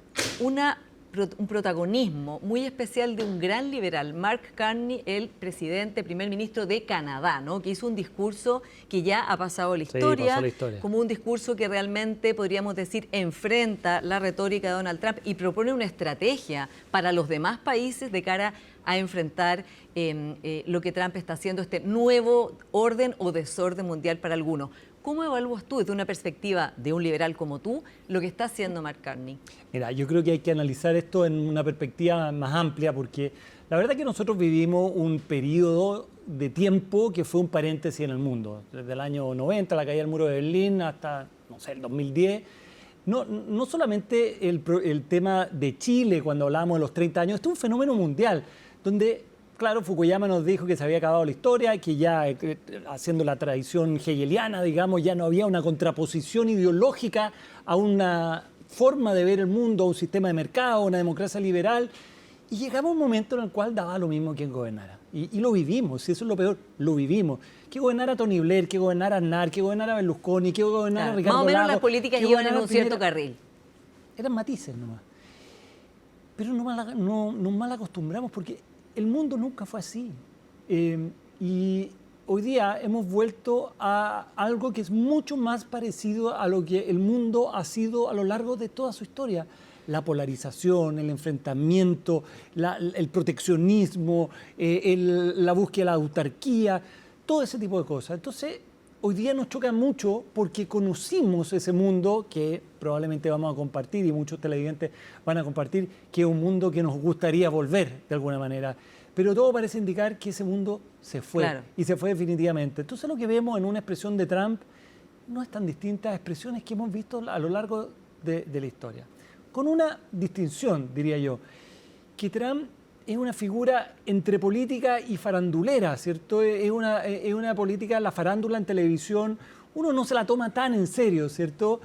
un protagonismo muy especial de un gran liberal, Mark Carney, el primer ministro de Canadá, ¿no?, que hizo un discurso que ya ha pasado a la historia, pasó la historia, como un discurso que realmente, podríamos decir, enfrenta la retórica de Donald Trump y propone una estrategia para los demás países de cara a enfrentar lo que Trump está haciendo, este nuevo orden o desorden mundial para algunos. ¿Cómo evalúas tú, desde una perspectiva de un liberal como tú, lo que está haciendo Mark Carney? Mira, yo creo que hay que analizar esto en una perspectiva más amplia, porque la verdad es que nosotros vivimos un periodo de tiempo que fue un paréntesis en el mundo. Desde el año 90, la caída del muro de Berlín, hasta, no sé, el 2010. No solamente el tema de Chile, cuando hablábamos de los 30 años, esto es un fenómeno mundial, donde... Claro, Fukuyama nos dijo que se había acabado la historia, que ya haciendo la tradición hegeliana, digamos, ya no había una contraposición ideológica a una forma de ver el mundo, a un sistema de mercado, a una democracia liberal. Y llegaba un momento en el cual daba lo mismo quien gobernara. Y lo vivimos, y eso es lo peor, lo vivimos. Que gobernara Tony Blair, que gobernara Aznar, que gobernara Berlusconi, que gobernara Ricardo Lagos. Más o menos las políticas iban en un cierto carril. Eran matices nomás. Pero nos mal acostumbramos porque... El mundo nunca fue así. Y hoy día hemos vuelto a algo que es mucho más parecido a lo que el mundo ha sido a lo largo de toda su historia. La polarización, el enfrentamiento, el proteccionismo, la búsqueda de la autarquía, todo ese tipo de cosas. Entonces, hoy día nos choca mucho porque conocimos ese mundo que probablemente vamos a compartir y muchos televidentes van a compartir, que es un mundo que nos gustaría volver de alguna manera. pero todo parece indicar que ese mundo se fue, Claro. y se fue definitivamente. Entonces lo que vemos en una expresión de Trump no es tan distinta a expresiones que hemos visto a lo largo de la historia. Con una distinción, diría yo, que Trump es una figura entre política y farandulera, ¿cierto? Es una política, la farándula en televisión, uno no se la toma tan en serio, ¿cierto?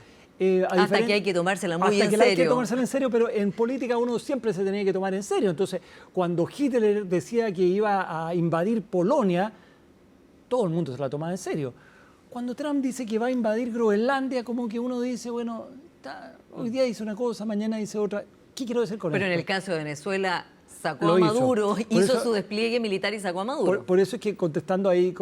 Hasta que hay que tomársela muy hasta en que serio. hay que tomársela en serio, pero en política uno siempre se tenía que tomar en serio. Entonces, cuando Hitler decía que iba a invadir Polonia, todo el mundo se la tomaba en serio. Cuando Trump dice que va a invadir Groenlandia, como que uno dice, bueno, hoy día dice una cosa, mañana dice otra. ¿Qué quiero decir con Pero esto? en el caso de Venezuela sacó Lo a hizo. Maduro, Por hizo eso- su despliegue militar y sacó a Maduro. Por eso es que contestando ahí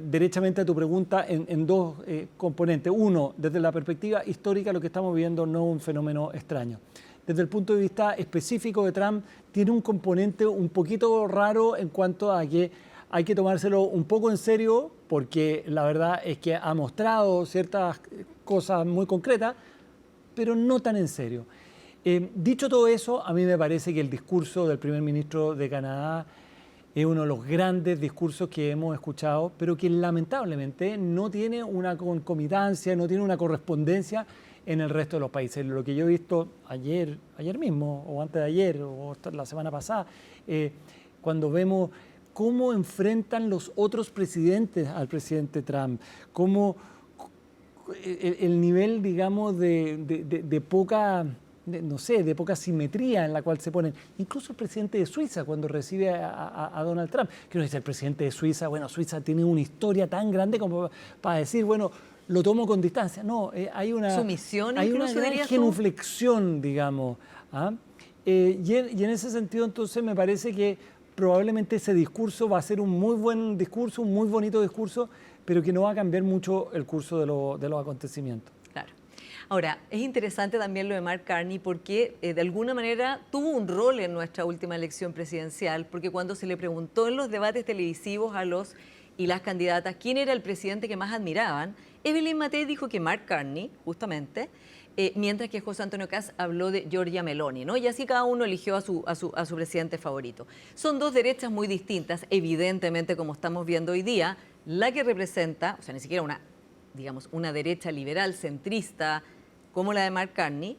derechamente a tu pregunta en dos componentes. Uno, desde la perspectiva histórica, lo que estamos viviendo no es un fenómeno extraño. Desde el punto de vista específico de Trump, tiene un componente un poquito raro en cuanto a que hay que tomárselo un poco en serio, porque la verdad es que ha mostrado ciertas cosas muy concretas, pero no tan en serio. Dicho todo eso, a mí me parece que el discurso del primer ministro de Canadá es uno de los grandes discursos que hemos escuchado, pero que lamentablemente no tiene una concomitancia, no tiene una correspondencia en el resto de los países. Lo que yo he visto ayer mismo, o antes de ayer, o la semana pasada, cuando vemos cómo enfrentan los otros presidentes al presidente Trump, cómo el nivel, digamos, de poca... no sé, de poca simetría en la cual se ponen. Incluso el presidente de Suiza, cuando recibe a Donald Trump, que uno dice, el presidente de Suiza, bueno, Suiza tiene una historia tan grande como para decir, bueno, lo tomo con distancia. No, hay una... Sumisión, hay una incluso, gran dirías tú. genuflexión, digamos. ¿Ah? Y en ese sentido, entonces, me parece que probablemente ese discurso va a ser un muy buen discurso, un muy bonito discurso, pero que no va a cambiar mucho el curso de los acontecimientos. Claro. Ahora, es interesante también lo de Mark Carney porque de alguna manera tuvo un rol en nuestra última elección presidencial, porque cuando se le preguntó en los debates televisivos a los y las candidatas quién era el presidente que más admiraban, Evelyn Matei dijo que Mark Carney, justamente, mientras que José Antonio Kast habló de Giorgia Meloni, ¿no? Y así cada uno eligió a su presidente favorito. Son dos derechas muy distintas, evidentemente, como estamos viendo hoy día, la que representa, o sea, ni siquiera una derecha liberal, centrista, como la de Mark Carney,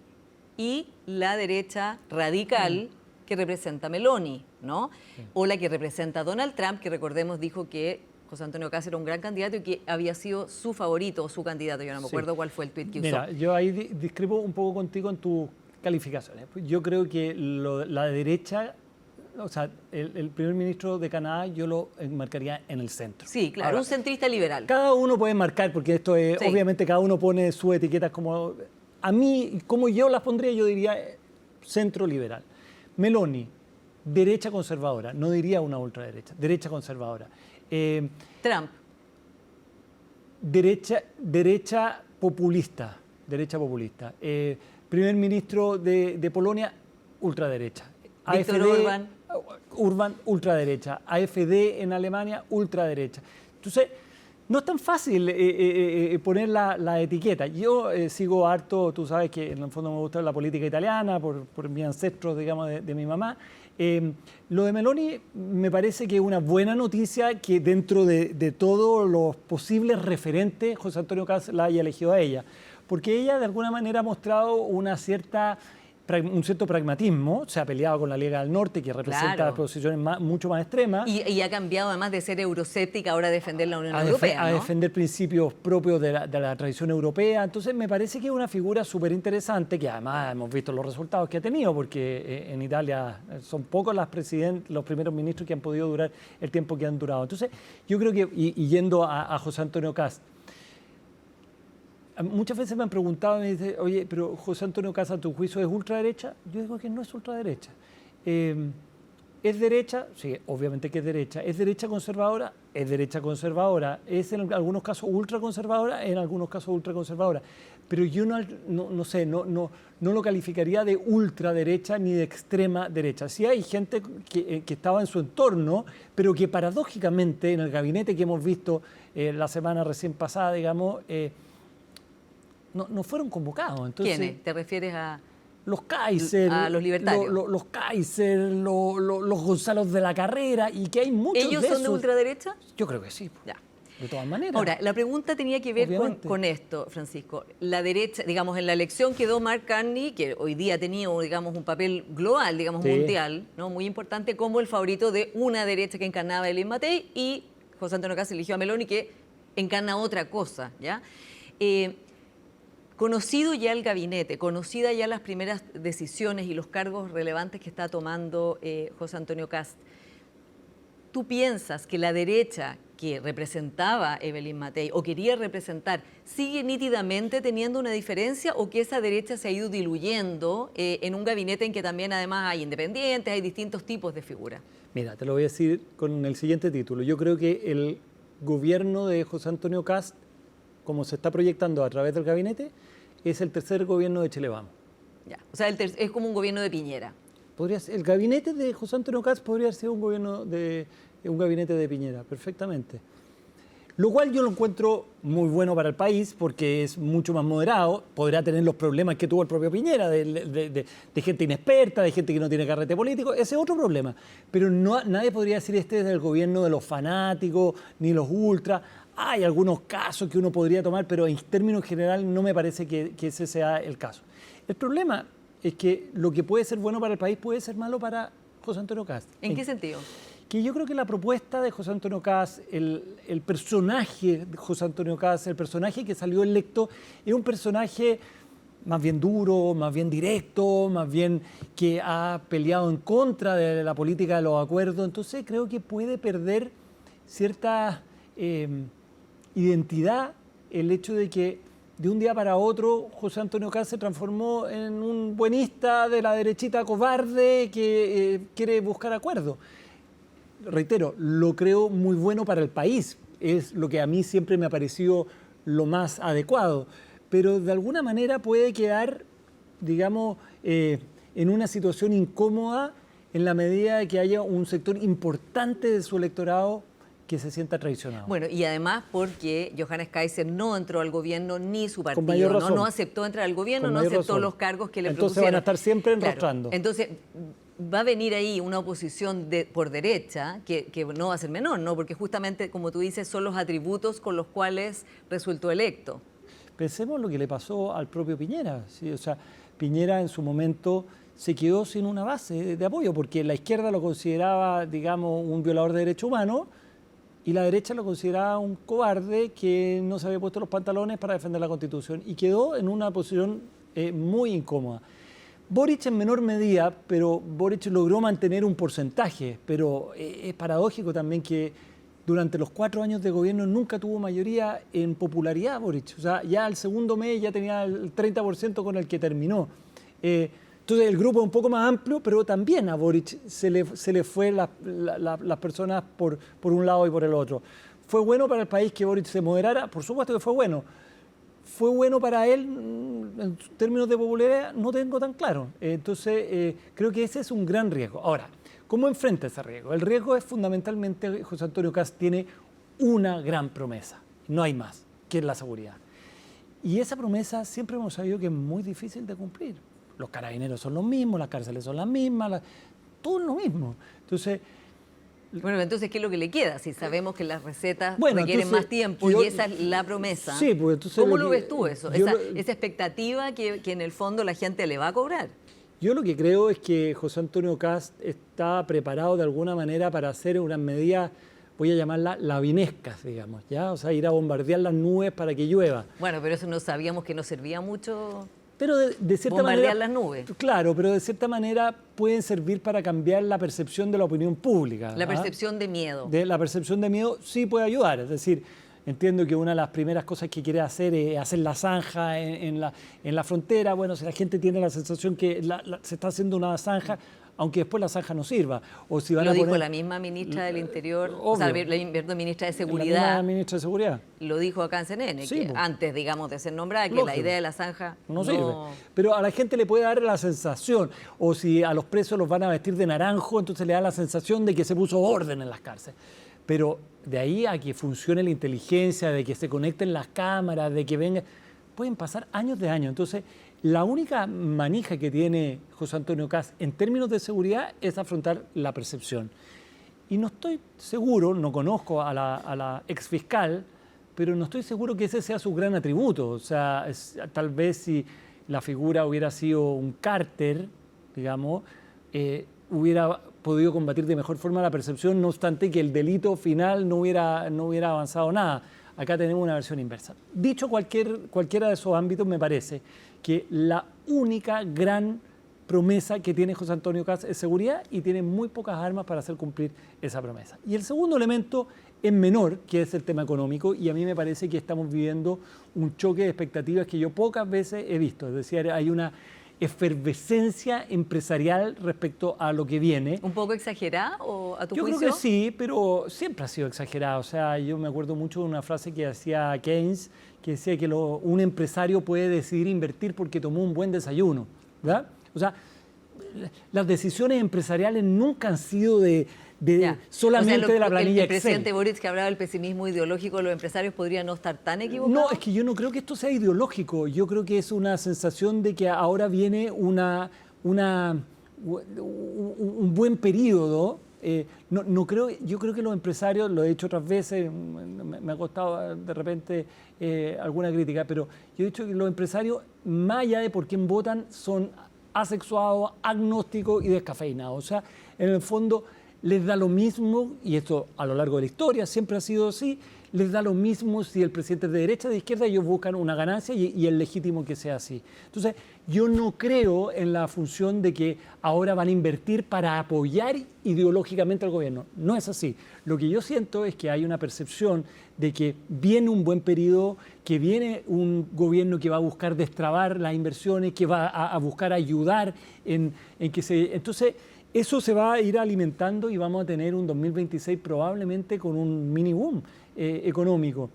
y la derecha radical que representa Meloni, ¿no? O la que representa Donald Trump, que recordemos dijo que José Antonio Kast era un gran candidato y que había sido su favorito o su candidato. Yo no me acuerdo cuál fue el tuit que usó. Mira, yo ahí discrepo un poco contigo en tus calificaciones. Yo creo que la derecha, o sea, el primer ministro de Canadá yo lo enmarcaría en el centro. Sí, claro, Ahora, un centrista liberal. cada uno puede marcar, porque esto es, Sí. obviamente cada uno pone sus etiquetas como... A mí, como yo las pondría, yo diría centro liberal. Meloni, derecha conservadora, no diría una ultraderecha, derecha conservadora. Trump, Derecha populista, primer ministro de Polonia, ultraderecha. Víctor Orbán, ultraderecha. AfD en Alemania, ultraderecha. Entonces, no es tan fácil poner la etiqueta. Yo sigo harto, tú sabes que en el fondo me gusta la política italiana por mis ancestros, digamos, de mi mamá. Lo de Meloni me parece que es una buena noticia que dentro de todos los posibles referentes José Antonio Kast la haya elegido a ella, porque ella de alguna manera ha mostrado un cierto pragmatismo, se ha peleado con la Liga del Norte, que representa Claro. posiciones mucho más extremas. y ha cambiado además de ser euroscéptica ahora a defender la Unión Europea, A ¿no? defender principios propios de la tradición europea. Entonces me parece que es una figura súper interesante, que además hemos visto los resultados que ha tenido, porque en Italia son pocos los primeros ministros que han podido durar el tiempo que han durado. Entonces yo creo que, y yendo a José Antonio Kast, muchas veces me han preguntado, me dicen, oye, pero José Antonio Kast, ¿a tu juicio es ultraderecha? Yo digo que no es ultraderecha. ¿Es derecha? Sí, obviamente que es derecha. ¿Es derecha conservadora? Es derecha conservadora. ¿Es en algunos casos ultraconservadora? En algunos casos ultraconservadora. Pero yo no sé, no lo calificaría de ultraderecha ni de extrema derecha. Sí hay gente que estaba en su entorno, pero que paradójicamente en el gabinete que hemos visto la semana recién pasada, digamos, no fueron convocados. Entonces, ¿Quiénes? ¿Te refieres a...? los Kaiser, los libertarios. los Kaiser, los Gonzalos de la Carrera, y que hay muchos ¿Ellos de son de esos. ultraderecha? Yo creo que sí, Ya. de todas maneras. Ahora, la pregunta tenía que ver Obviamente. con esto, Francisco. La derecha, digamos, en la elección quedó Mark Carney, que hoy día ha tenido, digamos, un papel global, digamos, Sí. mundial, ¿no? Muy importante, como el favorito de una derecha que encarnaba a Elín Matei, y José Antonio Kast eligió a Meloni, que encarna otra cosa, ¿ya? Conocido ya el gabinete, conocida ya las primeras decisiones y los cargos relevantes que está tomando José Antonio Kast, ¿tú piensas que la derecha que representaba Evelyn Matei o quería representar sigue nítidamente teniendo una diferencia, o que esa derecha se ha ido diluyendo en un gabinete en que también además hay independientes, hay distintos tipos de figuras? Mira, te lo voy a decir con el siguiente título. Yo creo que el gobierno de José Antonio Kast, como se está proyectando a través del gabinete, es el tercer gobierno de Chile Vamos. Ya. O sea, es como un gobierno de Piñera. El gabinete de José Antonio Kast podría ser un gabinete de Piñera, perfectamente. Lo cual yo lo encuentro muy bueno para el país, porque es mucho más moderado. Podrá tener los problemas que tuvo el propio Piñera, de gente inexperta, de gente que no tiene carrete político. Ese es otro problema. Pero nadie podría decir este es el gobierno de los fanáticos, ni los ultras. Hay algunos casos que uno podría tomar, pero en términos generales no me parece que ese sea el caso. El problema es que lo que puede ser bueno para el país puede ser malo para José Antonio Kast. ¿En qué sentido? Que yo creo que la propuesta de José Antonio Kast, el personaje de José Antonio Kast, el personaje que salió electo, es un personaje más bien duro, más bien directo, más bien que ha peleado en contra de la política de los acuerdos. Entonces creo que puede perder cierta identidad el hecho de que de un día para otro José Antonio Kast se transformó en un buenista de la derechita cobarde que quiere buscar acuerdos. Reitero, lo creo muy bueno para el país, es lo que a mí siempre me ha parecido lo más adecuado, pero de alguna manera puede quedar, digamos, en una situación incómoda en la medida de que haya un sector importante de su electorado que se sienta traicionado. Bueno, y además porque Johannes Kaiser no entró al gobierno, ni su Con mayor partido, razón. no aceptó entrar al gobierno, Con no mayor aceptó razón. los cargos que le Entonces propusieron. van a estar siempre Claro, enrostrando. entonces va a venir ahí una oposición por derecha que no va a ser menor, ¿no? Porque justamente, como tú dices, son los atributos con los cuales resultó electo. Pensemos lo que le pasó al propio Piñera. ¿Sí? O sea, Piñera en su momento se quedó sin una base de apoyo, porque la izquierda lo consideraba, digamos, un violador de derechos humanos, y la derecha lo consideraba un cobarde que no se había puesto los pantalones para defender la Constitución, y quedó en una posición muy incómoda. Boric en menor medida, pero Boric logró mantener un porcentaje, pero es paradójico también que durante los 4 años de gobierno nunca tuvo mayoría en popularidad Boric. O sea, ya al segundo mes ya tenía el 30% con el que terminó. Entonces el grupo es un poco más amplio, pero también a Boric se le fue las personas por un lado y por el otro. ¿Fue bueno para el país que Boric se moderara? Por supuesto que fue bueno. ¿Fue bueno para él en términos de popularidad? No tengo tan claro. Entonces creo que ese es un gran riesgo. Ahora, ¿cómo enfrenta ese riesgo? El riesgo es fundamentalmente, José Antonio Kast tiene una gran promesa, no hay más, que es la seguridad. Y esa promesa siempre hemos sabido que es muy difícil de cumplir. Los carabineros son los mismos, las cárceles son las mismas, todo es lo mismo. Entonces, bueno, entonces, ¿qué es lo que le queda? Si sabemos que las recetas bueno, requieren entonces, más tiempo y esa es la promesa. Sí, pues entonces ¿Cómo lo lo que- ves tú eso? yo Esa expectativa que en el fondo la gente le va a cobrar. Yo lo que creo es que José Antonio Kast está preparado de alguna manera para hacer unas medidas, voy a llamarlas lavinescas, digamos, ¿ya? O sea, ir a bombardear las nubes para que llueva. Bueno, pero eso no sabíamos que no servía mucho. Pero de cierta Bombardear manera... las nubes. Claro, pero de cierta manera pueden servir para cambiar la percepción de la opinión pública. La ¿ah? percepción de miedo. La percepción de miedo sí puede ayudar. Es decir, entiendo que una de las primeras cosas que quiere hacer es hacer la zanja en la frontera. Bueno, si la gente tiene la sensación que se está haciendo una zanja, aunque después la zanja no sirva. O si van Lo a dijo poner, la misma ministra del Interior, obvio. o sea, la ministra de la Seguridad, misma ministra de Seguridad. lo dijo acá en CNN, Sí, que po. antes, digamos, de ser nombrada, que Lógico. la idea de la zanja No sirve. Pero a la gente le puede dar la sensación, o si a los presos los van a vestir de naranjo, entonces le da la sensación de que se puso orden en las cárceles. Pero de ahí a que funcione la inteligencia, de que se conecten las cámaras, de que venga, pueden pasar años de años. Entonces, la única manija que tiene José Antonio Kast en términos de seguridad es afrontar la percepción. Y no estoy seguro, no conozco a la exfiscal, pero no estoy seguro que ese sea su gran atributo. O sea, tal vez si la figura hubiera sido un Carter, digamos, hubiera podido combatir de mejor forma la percepción, no obstante que el delito final no hubiera avanzado nada. Acá tenemos una versión inversa. Dicho cualquiera de esos ámbitos, me parece que la única gran promesa que tiene José Antonio Kast es seguridad y tiene muy pocas armas para hacer cumplir esa promesa. Y el segundo elemento es menor, que es el tema económico, y a mí me parece que estamos viviendo un choque de expectativas que yo pocas veces he visto. Es decir, hay una efervescencia empresarial respecto a lo que viene. ¿Un poco exagerada o a tu Yo juicio? creo que sí, pero siempre ha sido exagerada. O sea, yo me acuerdo mucho de una frase que hacía Keynes, que decía que un empresario puede decidir invertir porque tomó un buen desayuno, ¿verdad? O sea, las decisiones empresariales nunca han sido solamente de la planilla el Excel. presidente Boric, que hablaba del pesimismo ideológico de los empresarios, podría no estar tan equivocado. No, es que yo no creo que esto sea ideológico. Yo creo que es una sensación de que ahora viene un buen periodo. No creo, yo creo que los empresarios, lo he dicho otras veces, me ha costado de repente alguna crítica, pero yo he dicho que los empresarios, más allá de por quién votan, son asexuados, agnósticos y descafeinados. O sea, en el fondo les da lo mismo, y esto a lo largo de la historia siempre ha sido así, les da lo mismo si el presidente es de derecha o de izquierda, ellos buscan una ganancia y es legítimo que sea así. Entonces, yo no creo en la función de que ahora van a invertir para apoyar ideológicamente al gobierno. No es así. Lo que yo siento es que hay una percepción de que viene un buen periodo, que viene un gobierno que va a buscar destrabar las inversiones, que va a buscar ayudar en que se... Entonces, eso se va a ir alimentando y vamos a tener un 2026 probablemente con un mini boom económico.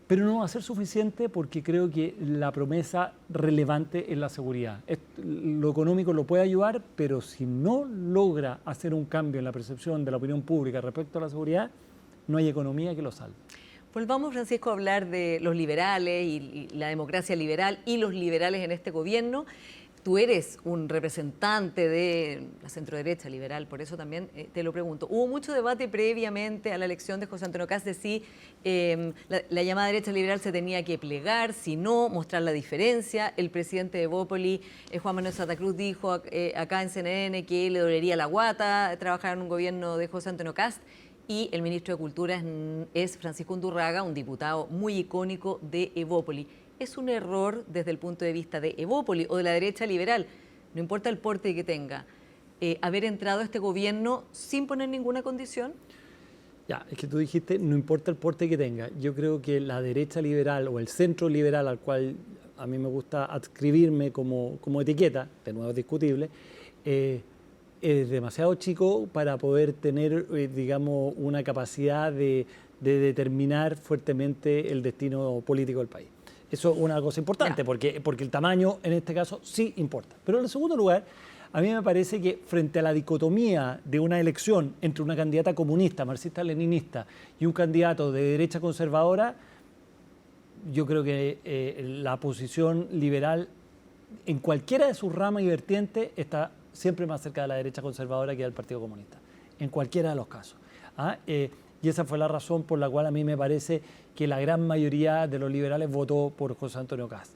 Pero no va a ser suficiente porque creo que la promesa relevante es la seguridad. Lo económico lo puede ayudar, pero si no logra hacer un cambio en la percepción de la opinión pública respecto a la seguridad, no hay economía que lo salve. Volvamos, Francisco, a hablar de los liberales y la democracia liberal y los liberales en este gobierno. Tú eres un representante de la centroderecha liberal, por eso también te lo pregunto. Hubo mucho debate previamente a la elección de José Antonio Kast de si la llamada derecha liberal se tenía que plegar, si no, mostrar la diferencia. El presidente de Evópoli, Juan Manuel Santa Cruz, dijo acá en CNN que le dolería la guata trabajar en un gobierno de José Antonio Kast. Y el ministro de Cultura es Francisco Undurraga, un diputado muy icónico de Evópoli. ¿Es un error desde el punto de vista de Evópoli o de la derecha liberal, no importa el porte que tenga, haber entrado a este gobierno sin poner ninguna condición? Ya, es que tú dijiste, no importa el porte que tenga. Yo creo que la derecha liberal o el centro liberal, al cual a mí me gusta adscribirme como etiqueta, de nuevo es discutible, es demasiado chico para poder tener, digamos, una capacidad de determinar fuertemente el destino político del país. Eso es una cosa importante, porque el tamaño en este caso sí importa. Pero en segundo lugar, a mí me parece que frente a la dicotomía de una elección entre una candidata comunista, marxista-leninista, y un candidato de derecha conservadora, yo creo que la posición liberal en cualquiera de sus ramas y vertientes está siempre más cerca de la derecha conservadora que del Partido Comunista, en cualquiera de los casos. Y esa fue la razón por la cual a mí me parece que la gran mayoría de los liberales votó por José Antonio Kast.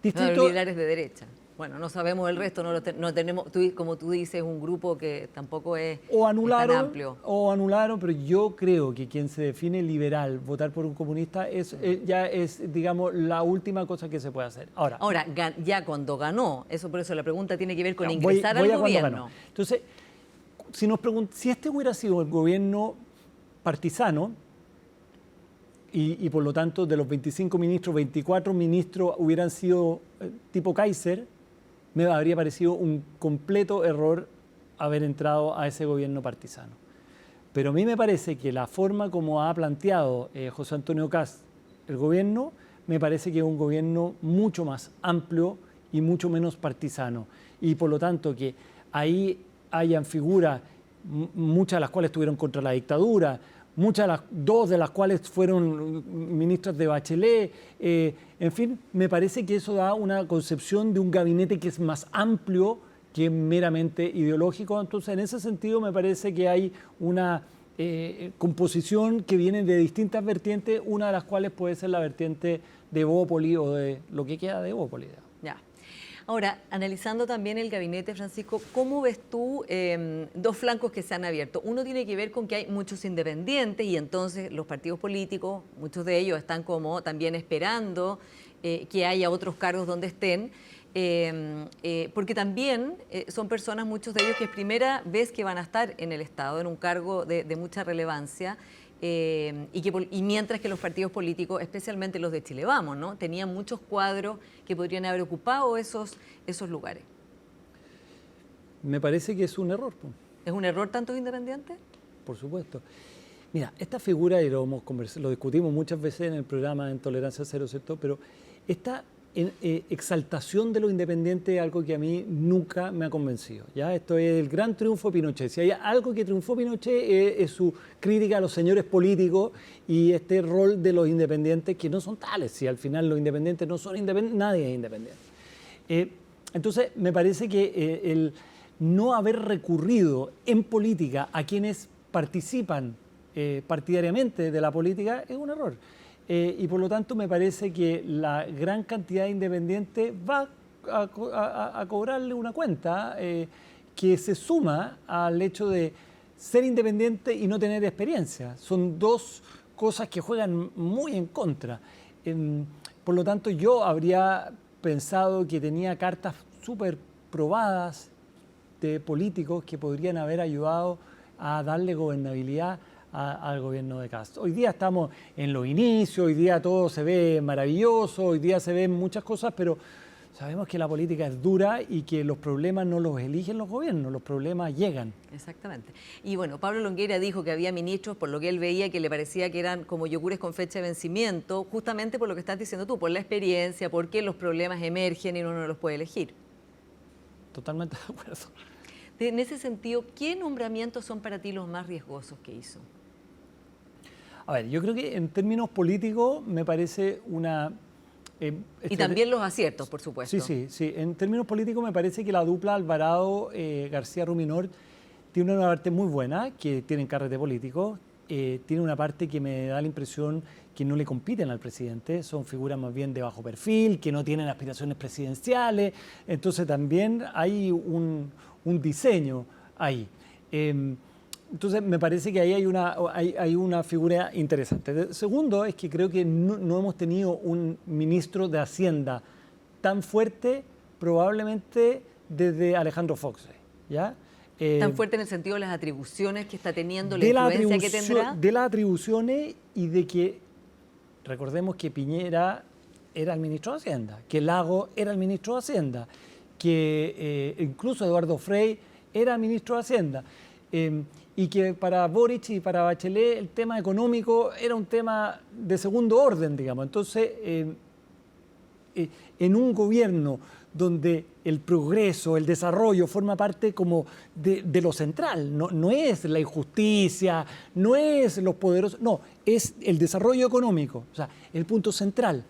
Los liberales de derecha. Bueno, no sabemos el resto, no tenemos, como tú dices, un grupo que tampoco es tan amplio. O anularon, pero yo creo que quien se define liberal, votar por un comunista, ya es, digamos, la última cosa que se puede hacer. Ahora ya cuando ganó, por eso la pregunta tiene que ver con ingresar al gobierno. Entonces, si este hubiera sido el gobierno partisano, y por lo tanto de los 25 ministros, 24 ministros hubieran sido tipo Kaiser, me habría parecido un completo error haber entrado a ese gobierno partisano. Pero a mí me parece que la forma como ha planteado José Antonio Kast el gobierno, me parece que es un gobierno mucho más amplio y mucho menos partisano. Y por lo tanto que ahí hayan figuras, muchas de las cuales estuvieron contra la dictadura, dos de las cuales fueron ministras de Bachelet. En fin, me parece que eso da una concepción de un gabinete que es más amplio que meramente ideológico. Entonces, en ese sentido, me parece que hay una composición que viene de distintas vertientes, una de las cuales puede ser la vertiente de Evópoli o de lo que queda de Evópoli. Ya. Ahora, analizando también el gabinete, Francisco, ¿cómo ves tú dos flancos que se han abierto? Uno tiene que ver con que hay muchos independientes y entonces los partidos políticos, muchos de ellos están como también esperando que haya otros cargos donde estén, porque también son personas, muchos de ellos, que es primera vez que van a estar en el Estado, en un cargo de mucha relevancia. Y mientras que los partidos políticos, especialmente los de Chile Vamos, ¿no?, tenían muchos cuadros que podrían haber ocupado esos lugares. Me parece que es un error. ¿Es un error tantos independientes? Por supuesto. Mira, esta figura, y lo discutimos muchas veces en el programa en Tolerancia Cero, ¿cierto? Pero esta exaltación de lo independiente es algo que a mí nunca me ha convencido. ¿Ya? Esto es el gran triunfo de Pinochet. Si hay algo que triunfó Pinochet es su crítica a los señores políticos y este rol de los independientes, que no son tales. Si al final los independientes no son independientes, nadie es independiente. Entonces, me parece que el no haber recurrido en política a quienes participan partidariamente de la política es un error. Y por lo tanto me parece que la gran cantidad de independientes va a cobrarle una cuenta que se suma al hecho de ser independiente y no tener experiencia. Son dos cosas que juegan muy en contra. Por lo tanto, yo habría pensado que tenía cartas súper probadas de políticos que podrían haber ayudado a darle gobernabilidad al gobierno de Kast. Hoy día estamos en los inicios, hoy día todo se ve maravilloso, hoy día se ven muchas cosas, pero sabemos que la política es dura y que los problemas no los eligen los gobiernos, los problemas llegan. Exactamente. Y bueno, Pablo Longueira dijo que había ministros, por lo que él veía, que le parecía que eran como yogures con fecha de vencimiento, justamente por lo que estás diciendo tú, por la experiencia, porque los problemas emergen y uno no los puede elegir. Totalmente de acuerdo. En ese sentido, ¿qué nombramientos son para ti los más riesgosos que hizo? A ver, yo creo que en términos políticos me parece una... y también los aciertos, por supuesto. Sí. En términos políticos me parece que la dupla Alvarado-García-Ruminor tiene una parte muy buena, que tienen carrete político, tiene una parte que me da la impresión que no le compiten al presidente, son figuras más bien de bajo perfil, que no tienen aspiraciones presidenciales, entonces también hay un diseño ahí. Entonces, me parece que ahí hay una figura interesante. Segundo, es que creo que no hemos tenido un ministro de Hacienda tan fuerte, probablemente desde Alejandro Fox, ¿ya? Tan fuerte en el sentido de las atribuciones que está teniendo, la influencia que tendrá. De las atribuciones y de que, recordemos que Piñera era el ministro de Hacienda, que Lagos era el ministro de Hacienda, que incluso Eduardo Frei era ministro de Hacienda. Y que para Boric y para Bachelet el tema económico era un tema de segundo orden, digamos. Entonces, en un gobierno donde el progreso, el desarrollo forma parte como de lo central, no es la injusticia, no es los poderosos, no, es el desarrollo económico, o sea, el punto central.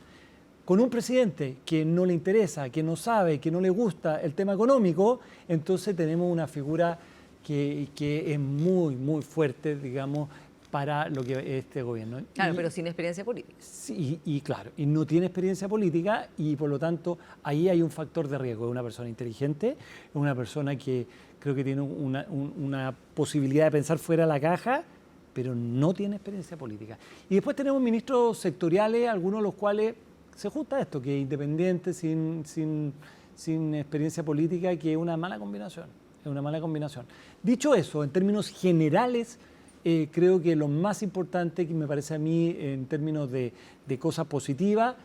Con un presidente que no le interesa, que no sabe, que no le gusta el tema económico, entonces tenemos una figura que es muy, muy fuerte, digamos, para lo que es este gobierno. Claro, pero sin experiencia política. Sí, y claro, y no tiene experiencia política y por lo tanto ahí hay un factor de riesgo. Es una persona inteligente, es una persona que creo que tiene una posibilidad de pensar fuera de la caja, pero no tiene experiencia política. Y después tenemos ministros sectoriales, algunos de los cuales se junta esto, que es independiente, sin experiencia política, que es una mala combinación. Es una mala combinación. Dicho eso, en términos generales, creo que lo más importante que me parece a mí en términos de cosas positivas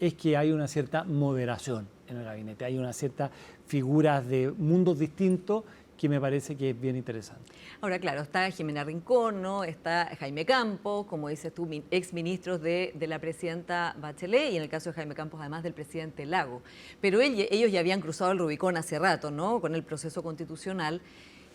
es que hay una cierta moderación en el gabinete. Hay una cierta figuras de mundos distintos que me parece que es bien interesante. Ahora, claro, está Jimena Rincón, ¿no? Está Jaime Campos, como dices tú, exministros de la presidenta Bachelet, y en el caso de Jaime Campos, además del presidente Lagos. Pero ellos ya habían cruzado el Rubicón hace rato, ¿no?, con el proceso constitucional.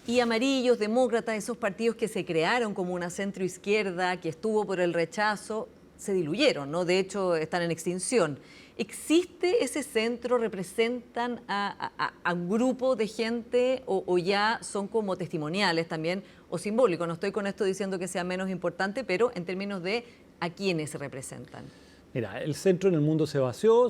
Y amarillos, demócratas, esos partidos que se crearon como una centroizquierda, que estuvo por el rechazo, se diluyeron, ¿no? De hecho, están en extinción. ¿Existe ese centro? ¿Representan a un grupo de gente o ya son como testimoniales también o simbólicos? No estoy con esto diciendo que sea menos importante, pero en términos de a quiénes representan. Mira, el centro en el mundo se vació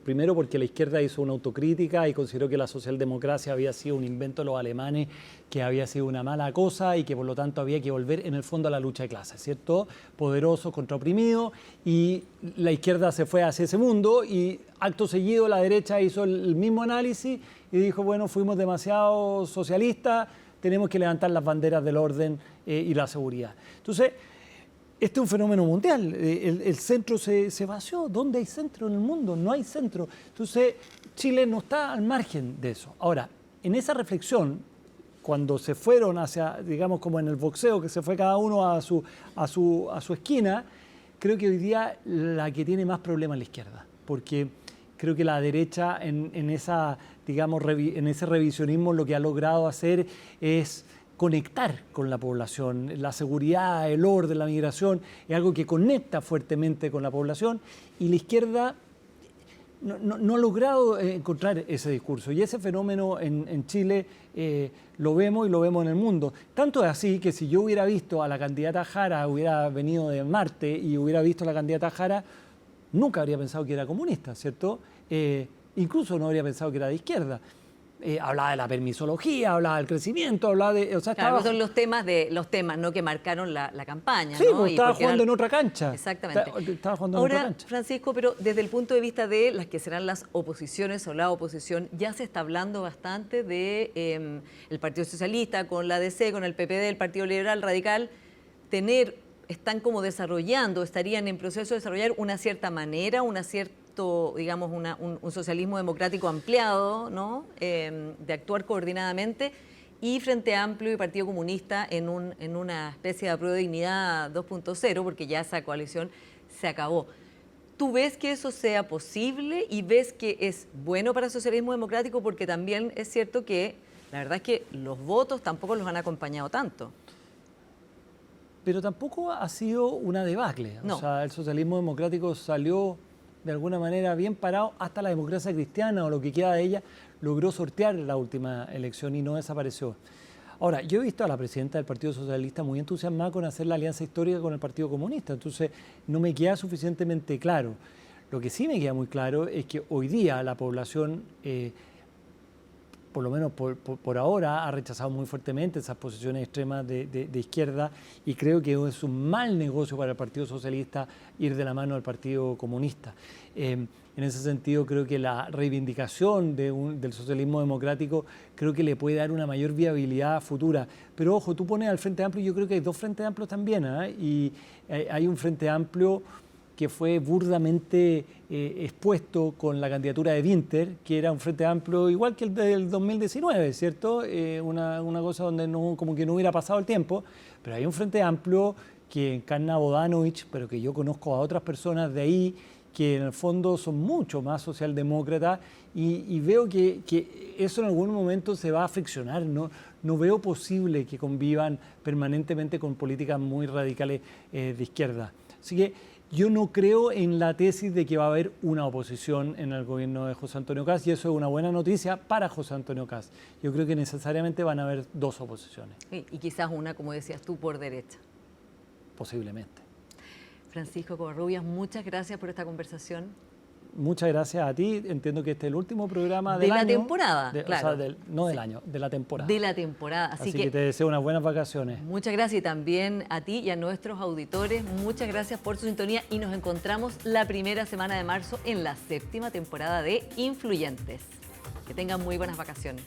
primero porque la izquierda hizo una autocrítica y consideró que la socialdemocracia había sido un invento de los alemanes, que había sido una mala cosa y que por lo tanto había que volver en el fondo a la lucha de clases, ¿cierto? Poderoso contra oprimido, y la izquierda se fue hacia ese mundo y acto seguido la derecha hizo el mismo análisis y dijo, bueno, fuimos demasiado socialistas, tenemos que levantar las banderas del orden y la seguridad. Entonces, este es un fenómeno mundial, el centro se vació. ¿Dónde hay centro en el mundo? No hay centro. Entonces, Chile no está al margen de eso. Ahora, en esa reflexión, cuando se fueron hacia, digamos, como en el boxeo, que se fue cada uno a su esquina, creo que hoy día la que tiene más problemas es la izquierda, porque creo que la derecha en esa, digamos, en ese revisionismo lo que ha logrado hacer es conectar con la población. La seguridad, el orden, la migración es algo que conecta fuertemente con la población, y la izquierda no ha logrado encontrar ese discurso. Y ese fenómeno en Chile lo vemos y lo vemos en el mundo. Tanto es así que si yo hubiera visto a la candidata Jara, hubiera venido de Marte y hubiera visto a la candidata Jara, nunca habría pensado que era comunista, ¿cierto? Incluso no habría pensado que era de izquierda. Hablaba de la permisología, hablaba del crecimiento, hablaba de... O sea, claro, son los temas, ¿no?, que marcaron la campaña. Sí, ¿no? pues estaba jugando en otra cancha. Exactamente. Estaba jugando Ahora, en otra cancha. Francisco, pero desde el punto de vista de las que serán las oposiciones o la oposición, ya se está hablando bastante de el Partido Socialista con la DC, con el PPD, el Partido Liberal Radical, están como desarrollando, estarían en proceso de desarrollar una cierta manera, digamos, un socialismo democrático ampliado, ¿no?, de actuar coordinadamente, y Frente Amplio y Partido Comunista en una especie de apruebo de dignidad 2.0, porque ya esa coalición se acabó. ¿Tú ves que eso sea posible y ves que es bueno para el socialismo democrático? Porque también es cierto que la verdad es que los votos tampoco los han acompañado tanto. Pero tampoco ha sido una debacle. No. O sea, el socialismo democrático salió de alguna manera bien parado. Hasta la democracia cristiana, o lo que queda de ella, logró sortear la última elección y no desapareció. Ahora, yo he visto a la presidenta del Partido Socialista muy entusiasmada con hacer la alianza histórica con el Partido Comunista, entonces no me queda suficientemente claro. Lo que sí me queda muy claro es que hoy día la población, por lo menos por ahora, ha rechazado muy fuertemente esas posiciones extremas de izquierda, y creo que es un mal negocio para el Partido Socialista ir de la mano del Partido Comunista. En ese sentido, creo que la reivindicación del socialismo democrático creo que le puede dar una mayor viabilidad futura. Pero ojo, tú pones al Frente Amplio, y yo creo que hay dos Frentes Amplios también, y hay un Frente Amplio que fue burdamente expuesto con la candidatura de Winter, que era un Frente Amplio igual que el del 2019, ¿cierto? Una cosa donde como que no hubiera pasado el tiempo, pero hay un Frente Amplio que encarna a Bodanovich, pero que yo conozco a otras personas de ahí que en el fondo son mucho más socialdemócratas, y veo que eso en algún momento se va a friccionar. No veo posible que convivan permanentemente con políticas muy radicales de izquierda. Así que yo no creo en la tesis de que va a haber una oposición en el gobierno de José Antonio Kast, y eso es una buena noticia para José Antonio Kast. Yo creo que necesariamente van a haber dos oposiciones. Y quizás una, como decías tú, por derecha. Posiblemente. Francisco Covarrubias, muchas gracias por esta conversación. Muchas gracias a ti. Entiendo que este es el último programa de del la año. temporada, claro. O sea, no del año, de la temporada. De la temporada. Así que te deseo unas buenas vacaciones. Muchas gracias, y también a ti y a nuestros auditores. Muchas gracias por su sintonía, y nos encontramos la primera semana de marzo en la 7ª temporada de Influyentes. Que tengan muy buenas vacaciones.